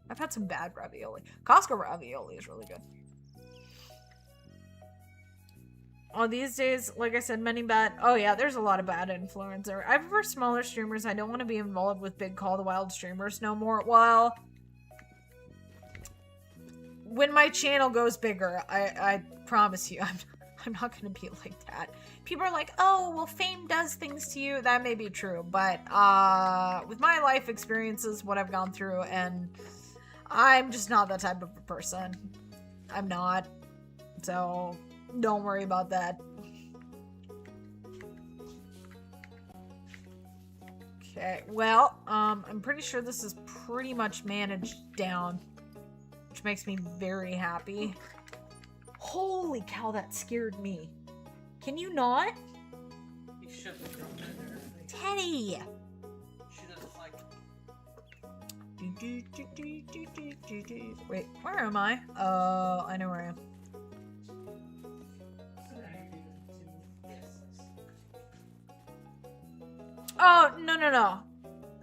I've had some bad ravioli. Costco ravioli is really good. Oh, these days, like I said, many bad... Oh, yeah, there's a lot of bad influencer. I prefer smaller streamers. I don't want to be involved with big Call the Wild streamers no more. Well, when my channel goes bigger, I promise you, I'm not going to be like that. People are like, oh, well, fame does things to you. That may be true, but with my life experiences, what I've gone through, and I'm just not that type of a person. I'm not. So... don't worry about that. Okay, well, I'm pretty sure this is pretty much managed down, which makes me very happy. Holy cow, that scared me. Can you not? You should have thrown it in there. Teddy! She doesn't like it. Wait, where am I? Oh, I know where I am. Oh, no.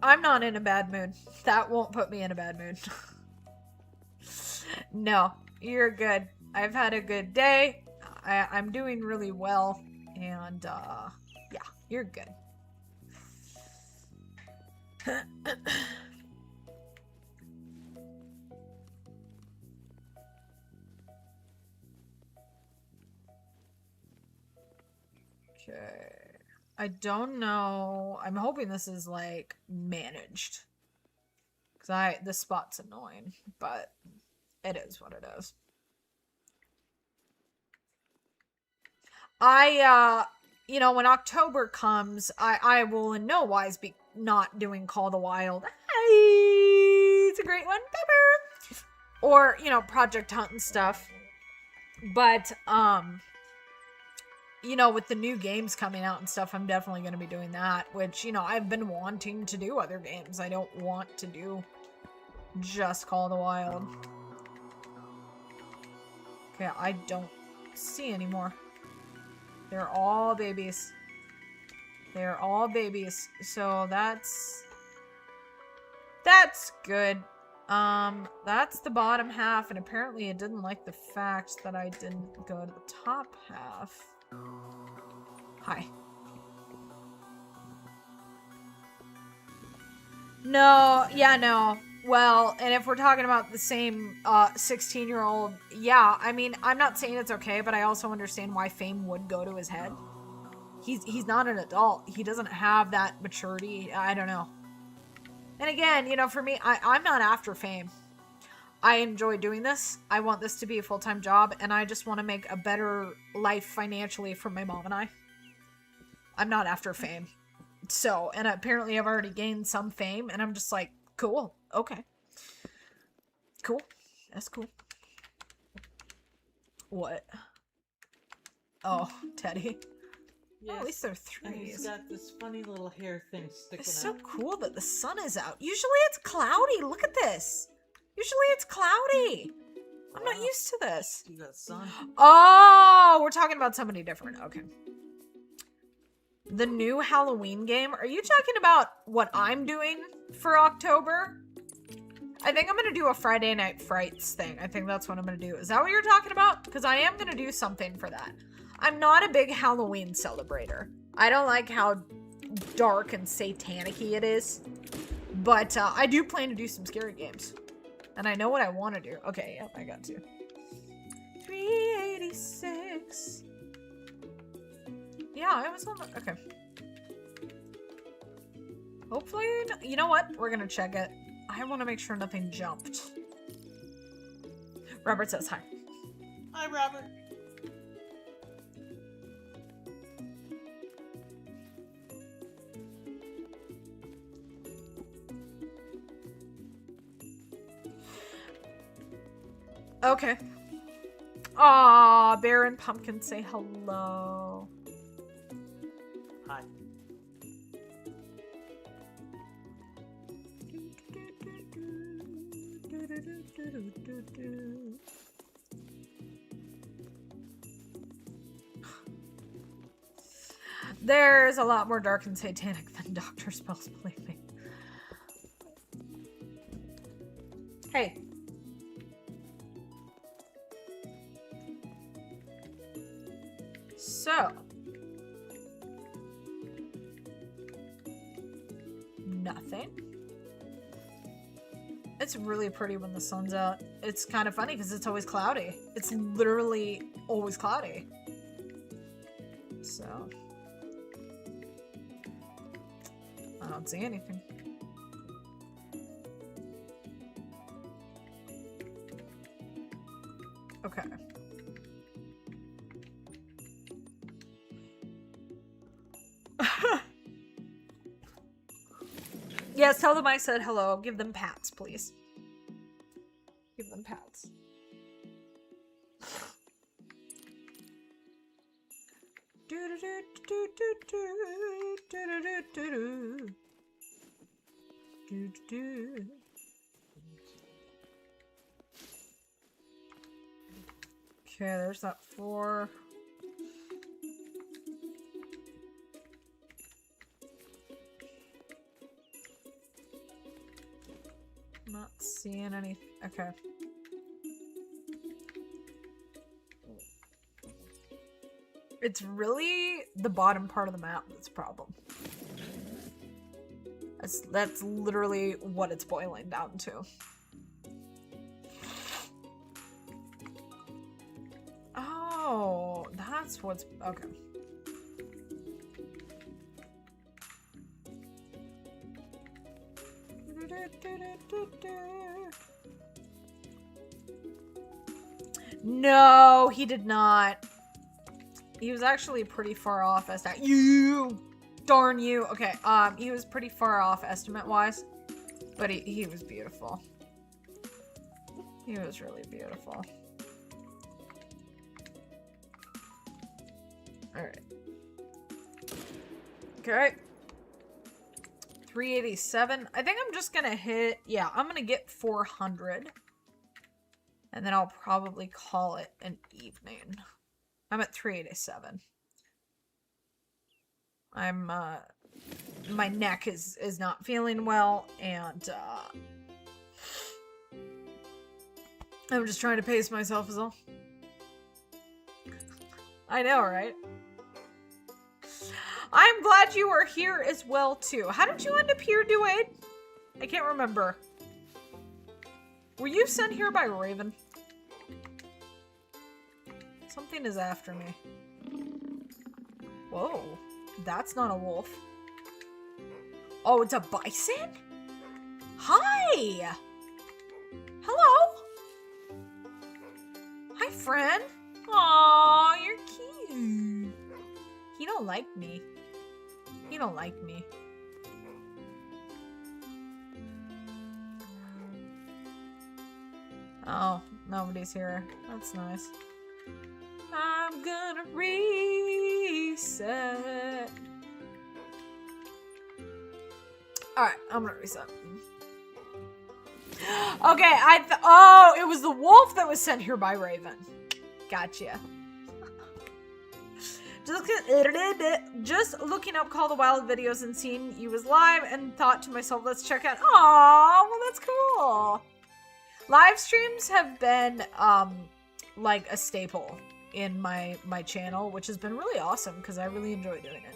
I'm not in a bad mood. That won't put me in a bad mood. No, you're good. I've had a good day. I'm doing really well. And, yeah, you're good. Okay. I don't know. I'm hoping this is like managed. Cause this spot's annoying, but it is what it is. You know, when October comes, I will in no wise be not doing Call of the Wild. Hey, it's a great one, Pepper. Or, you know, Project Hunt and stuff. But, you know, with the new games coming out and stuff, I'm definitely going to be doing that. Which, you know, I've been wanting to do other games. I don't want to do just Call of the Wild. Okay, I don't see anymore. They're all babies. They're all babies. So that's good. That's the bottom half, and apparently it didn't like the fact that I didn't go to the top half. Hi. No, yeah, no. Well, and if we're talking about the same 16-year-old, yeah, I mean, I'm not saying it's okay, but I also understand why fame would go to his head. He's not an adult. He doesn't have that maturity. I don't know. And again, you know, for me, I'm not after fame. I enjoy doing this. I want this to be a full-time job, and I just want to make a better life financially for my mom and I. I'm not after fame. So, and apparently I've already gained some fame, and I'm just like, cool. Okay. Cool. That's cool. What? Oh, Teddy. Yes. Oh, at least they're And threes. he's got this funny little hair thing sticking It's out. so cool that the sun is out. Usually it's cloudy. Look at this. Usually it's cloudy. I'm not used to this. You got sun. Oh, we're talking about somebody different. Okay. The new Halloween game. Are you talking about what I'm doing for October? I think I'm going to do a Friday Night Frights thing. I think that's what I'm going to do. Is that what you're talking about? Because I am going to do something for that. I'm not a big Halloween celebrator. I don't like how dark and satanic-y it is. But I do plan to do some scary games. And I know what I want to do. Okay, yep, I got to. 386. Yeah, I was on the... Okay. Hopefully... You know what? We're gonna check it. I want to make sure nothing jumped. Robert says hi. Hi, Robert. Okay. Aw, Bear and Pumpkin say hello. Hi. There's a lot more dark and satanic than Doctor Spells, believe me. Hey. So. Nothing. It's really pretty when the sun's out. It's kind of funny because it's always cloudy. It's literally always cloudy. So. I don't see anything. Okay. Yes, tell them I said hello. Give them pats, please. Give them pats. Okay, there's that 4. Not seeing any. Okay. It's really the bottom part of the map that's a problem. That's literally what it's boiling down to. Oh, that's what's... Okay. No, he did not. He was actually pretty far off darn you. Okay, he was pretty far off estimate-wise, but he was beautiful. He was really beautiful. Alright. Okay. 387. I think I'm just gonna hit... Yeah, I'm gonna get 400. And then I'll probably call it an evening. I'm at 387. I'm, my neck is not feeling well, and, I'm just trying to pace myself is all. I know, right? I'm glad you were here as well, too. How did you end up here, Duade? I can't remember. Were you sent here by Raven? Something is after me. Whoa. That's not a wolf. Oh, it's a bison? Hi! Hello? Hi, friend. Aw, you're cute. He don't like me. He don't like me. Oh, nobody's here. That's nice. I'm gonna reset. Alright, I'm gonna reset. Okay, oh, it was the wolf that was sent here by Raven. Gotcha. Just looking up Call the Wild videos and seeing you was live and thought to myself, let's check out. Aw, well, that's cool. Live streams have been, like a staple in my channel, which has been really awesome because I really enjoy doing it.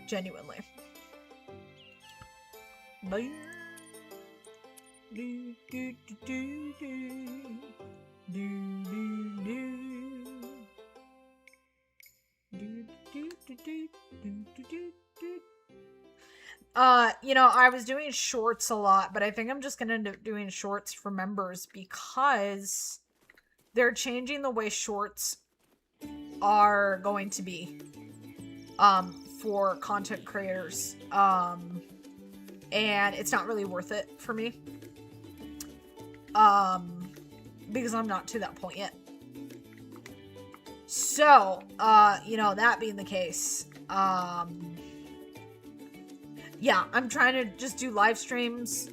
Genuinely. Bye. Do, do, do, do, do. Do, do, do. Do, do, do, do, do, do, do. You know, I was doing shorts a lot, but I think I'm just gonna end up doing shorts for members because they're changing the way shorts are going to be, for content creators, and it's not really worth it for me, because I'm not to that point yet. So, you know, that being the case, yeah, I'm trying to just do live streams,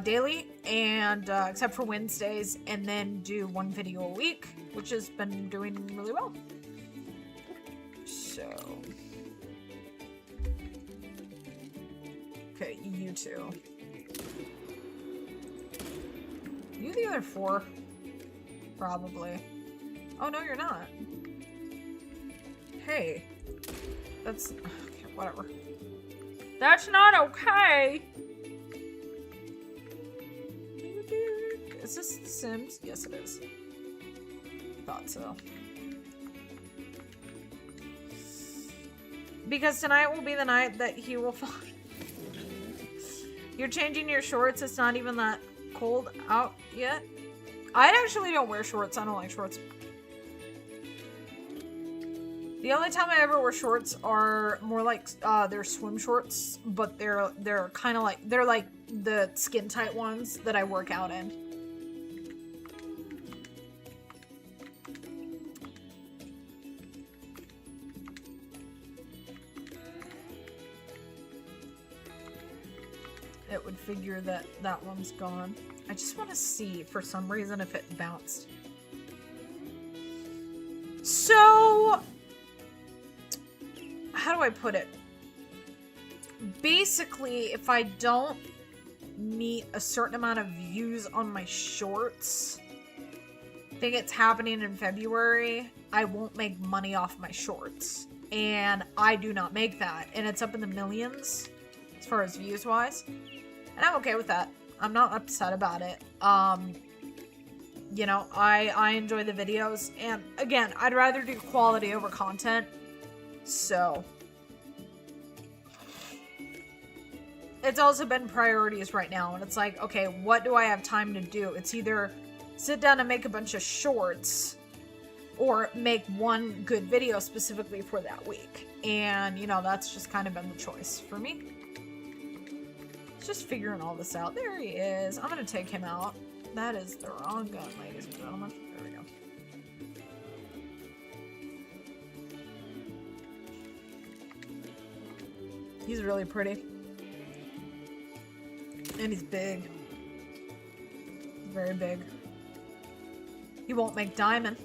daily, and, except for Wednesdays, and then do one video a week, which has been doing really well. So. Okay, you two. You the other four? Probably. Oh, no, you're not. Hey. That's... Okay, whatever. That's not okay! Is this The Sims? Yes, it is. Thought so. Because tonight will be the night that he will find. You're changing your shorts. It's not even that cold out yet. I actually don't wear shorts. I don't like shorts. The only time I ever wear shorts are more like, they're swim shorts, but they're kind of like, they're like the skin tight ones that I work out in. It would figure that that one's gone. I just want to see, for some reason, if it bounced. So, how do I put it? Basically, if I don't meet a certain amount of views on my shorts, I think it's happening in February, I won't make money off my shorts. And I do not make that. And it's up in the millions, as far as views-wise. And I'm okay with that. I'm not upset about it. You know, I enjoy the videos. And again, I'd rather do quality over content. So. it's also been priorities right now, and it's like, okay, what do I have time to do? It's either sit down and make a bunch of shorts or make one good video specifically for that week. And, you know, that's just kind of been the choice for me. Just figuring all this out. There he is. I'm gonna take him out. That is the wrong gun, ladies and gentlemen. There we go. He's really pretty. And he's big. He's very big. He won't make diamond,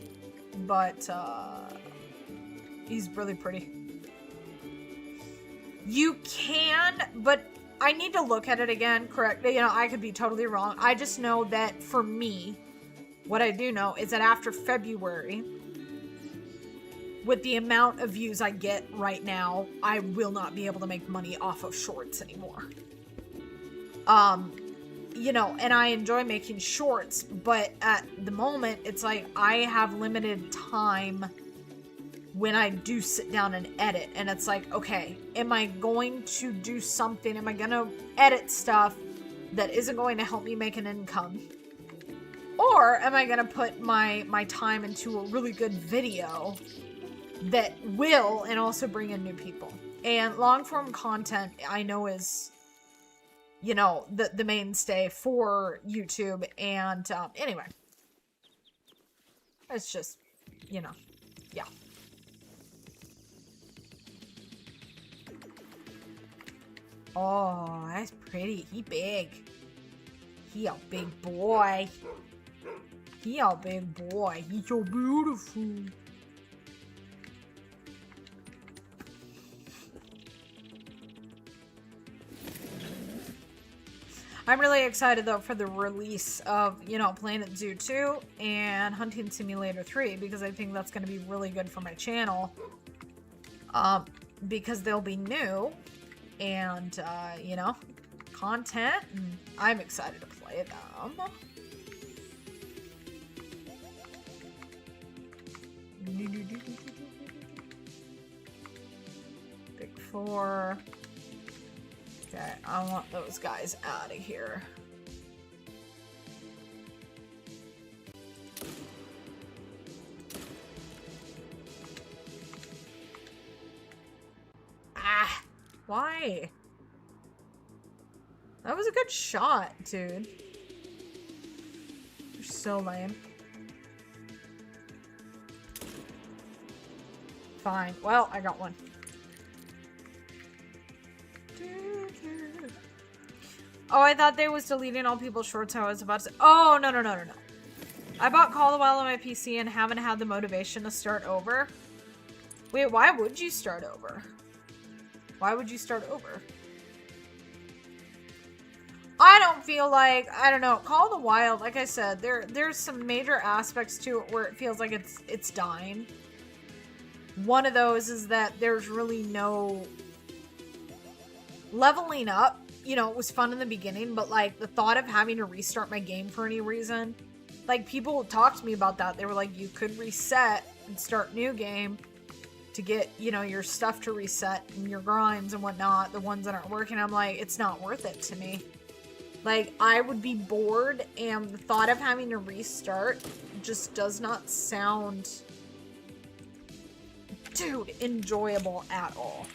but he's really pretty. You can, but I need to look at it again, correct? You know, I could be totally wrong. I just know that for me, what I do know is that after February, with the amount of views I get right now, I will not be able to make money off of shorts anymore. You know, and I enjoy making shorts, but at the moment, it's like I have limited time when I do sit down and edit, and it's like, okay, am I going to do something? Am I going to edit stuff that isn't going to help me make an income? Or am I going to put my time into a really good video that will, and also bring in new people? And long form content, I know, is, you know, the mainstay for YouTube. And anyway, it's just, you know, yeah. Oh, that's pretty. He big. He a big boy. He a big boy. He's so beautiful. I'm really excited, though, for the release of, you know, Planet Zoo 2 and Hunting Simulator 3, because I think that's going to be really good for my channel. Because they'll be new and, you know, content, and I'm excited to play them. Big 4. Okay, I want those guys out of here. Ah! Why? That was a good shot, dude. You're so lame. Fine. Well, I got one. Oh, I thought they was deleting all people's shorts. I was about to say, oh, no. I bought Call of the Wild on my PC and haven't had the motivation to start over. Wait, why would you start over? Why would you start over? I don't feel like, I don't know, Call of the Wild, like I said, there's some major aspects to it where it feels like it's dying. One of those is that there's really no leveling up. You know, it was fun in the beginning, but like the thought of having to restart my game for any reason, like people talked to me about that. They were like, you could reset and start new game to get, you know, your stuff to reset and your grinds and whatnot, the ones that aren't working. I'm like, it's not worth it to me. Like, I would be bored, and the thought of having to restart just does not sound, dude, enjoyable at all.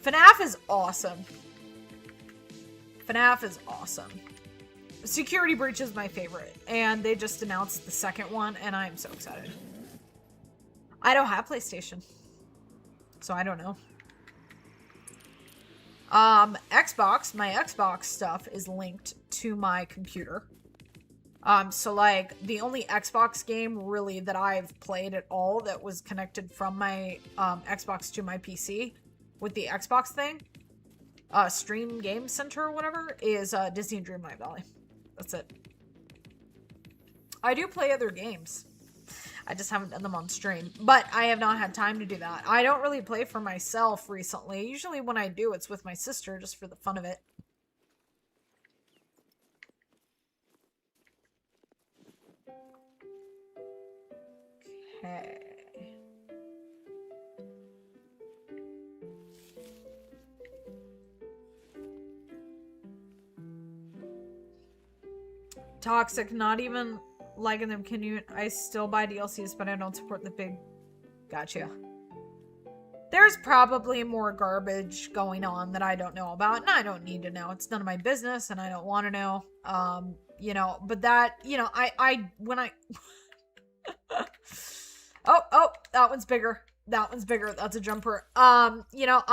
FNAF is awesome. FNAF is awesome. Security Breach is my favorite, and they just announced the second one, and I'm so excited. I don't have PlayStation, so I don't know. Xbox, my Xbox stuff is linked to my computer. So like the only Xbox game really that I've played at all that was connected from my Xbox to my PC with the Xbox thing, Stream Game Center or whatever, is Disney Dreamlight Valley. That's it. I do play other games. I just haven't done them on stream, but I have not had time to do that. I don't really play for myself recently. Usually when I do, it's with my sister just for the fun of it. Okay. Toxic, not even liking them. Can you? I still buy DLCs, but I don't support the big. Gotcha. There's probably more garbage going on that I don't know about, and I don't need to know. It's none of my business, and I don't want to know. You know, but that, you know, when I oh, that one's bigger. That one's bigger. That's a jumper. You know,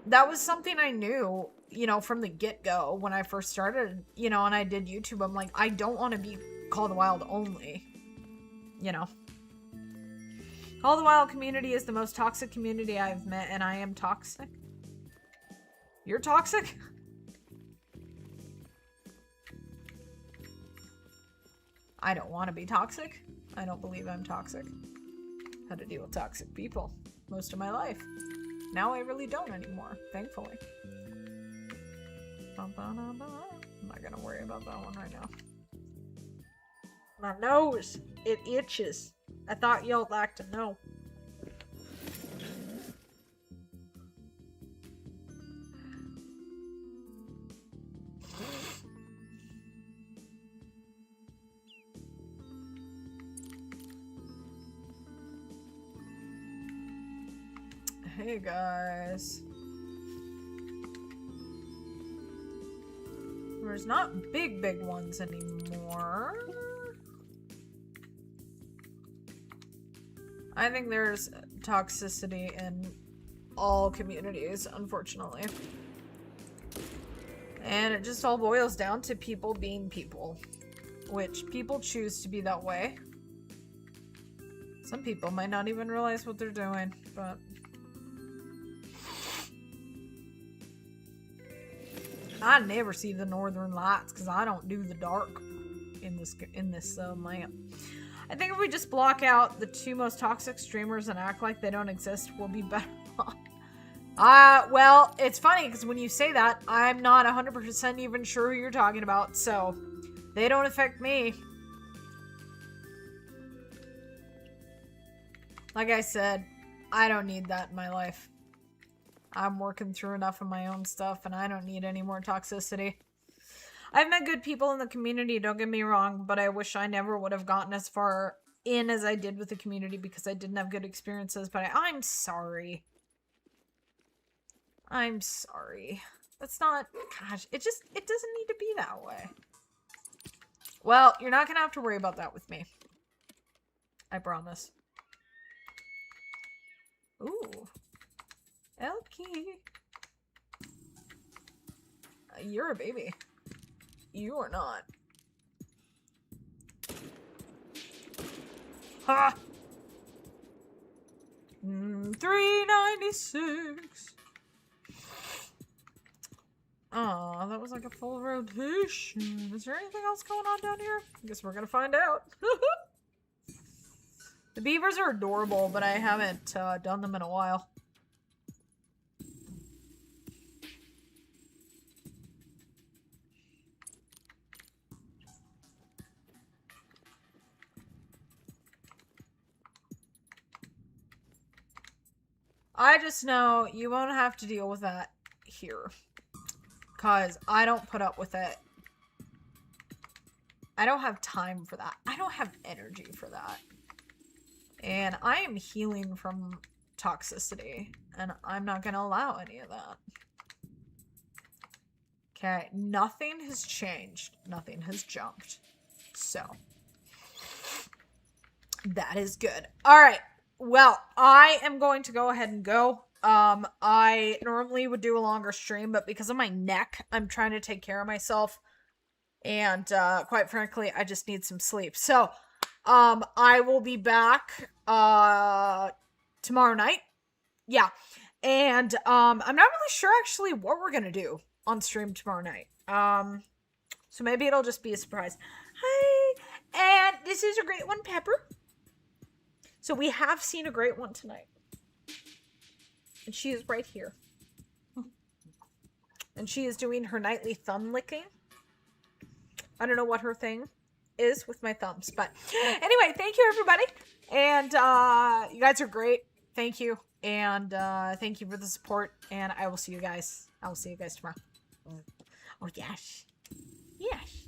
that was something I knew, you know, from the get-go when I first started, you know, and I did YouTube. I'm like, I don't want to be Call of the Wild only, you know. Call of the Wild community is the most toxic community I've met, and I am toxic. You're toxic? I don't want to be toxic. I don't believe I'm toxic. Had to deal with toxic people most of my life. Now I really don't anymore, thankfully. I'm not gonna worry about that one right now. My nose, it itches. I thought y'all would like to know. Hey guys. There's not big ones anymore. I think there's toxicity in all communities, unfortunately. And it just all boils down to people being people. Which people choose to be that way. Some people might not even realize what they're doing, but... I never see the northern lights because I don't do the dark in this lamp. I think if we just block out the two most toxic streamers and act like they don't exist, we'll be better off. Well, it's funny because when you say that, I'm not 100% even sure who you're talking about, so they don't affect me. Like I said, I don't need that in my life. I'm working through enough of my own stuff, and I don't need any more toxicity. I've met good people in the community, don't get me wrong, but I wish I never would have gotten as far in as I did with the community because I didn't have good experiences, but I'm sorry. I'm sorry. That's not... Gosh, it doesn't need to be that way. Well, you're not gonna have to worry about that with me. I promise. Ooh. Elky. You're a baby. You are not. Ha! 396. Oh, that was like a full rotation. Is there anything else going on down here? I guess we're gonna find out. The beavers are adorable, but I haven't done them in a while. I just know you won't have to deal with that here. Because I don't put up with it. I don't have time for that. I don't have energy for that. And I am healing from toxicity. And I'm not going to allow any of that. Okay, nothing has changed. Nothing has jumped. So, that is good. Alright. Well, I am going to go ahead and go. I normally would do a longer stream, but because of my neck, I'm trying to take care of myself. And, quite frankly, I just need some sleep. So, I will be back, tomorrow night. Yeah. And, I'm not really sure actually what we're gonna do on stream tomorrow night. So maybe it'll just be a surprise. Hi! And this is a great one, Pepper. So we have seen a great one tonight. And she is right here. And she is doing her nightly thumb licking. I don't know what her thing is with my thumbs. But anyway, thank you, everybody. And you guys are great. Thank you. And thank you for the support. And I will see you guys. I will see you guys tomorrow. Oh, yes. Yes.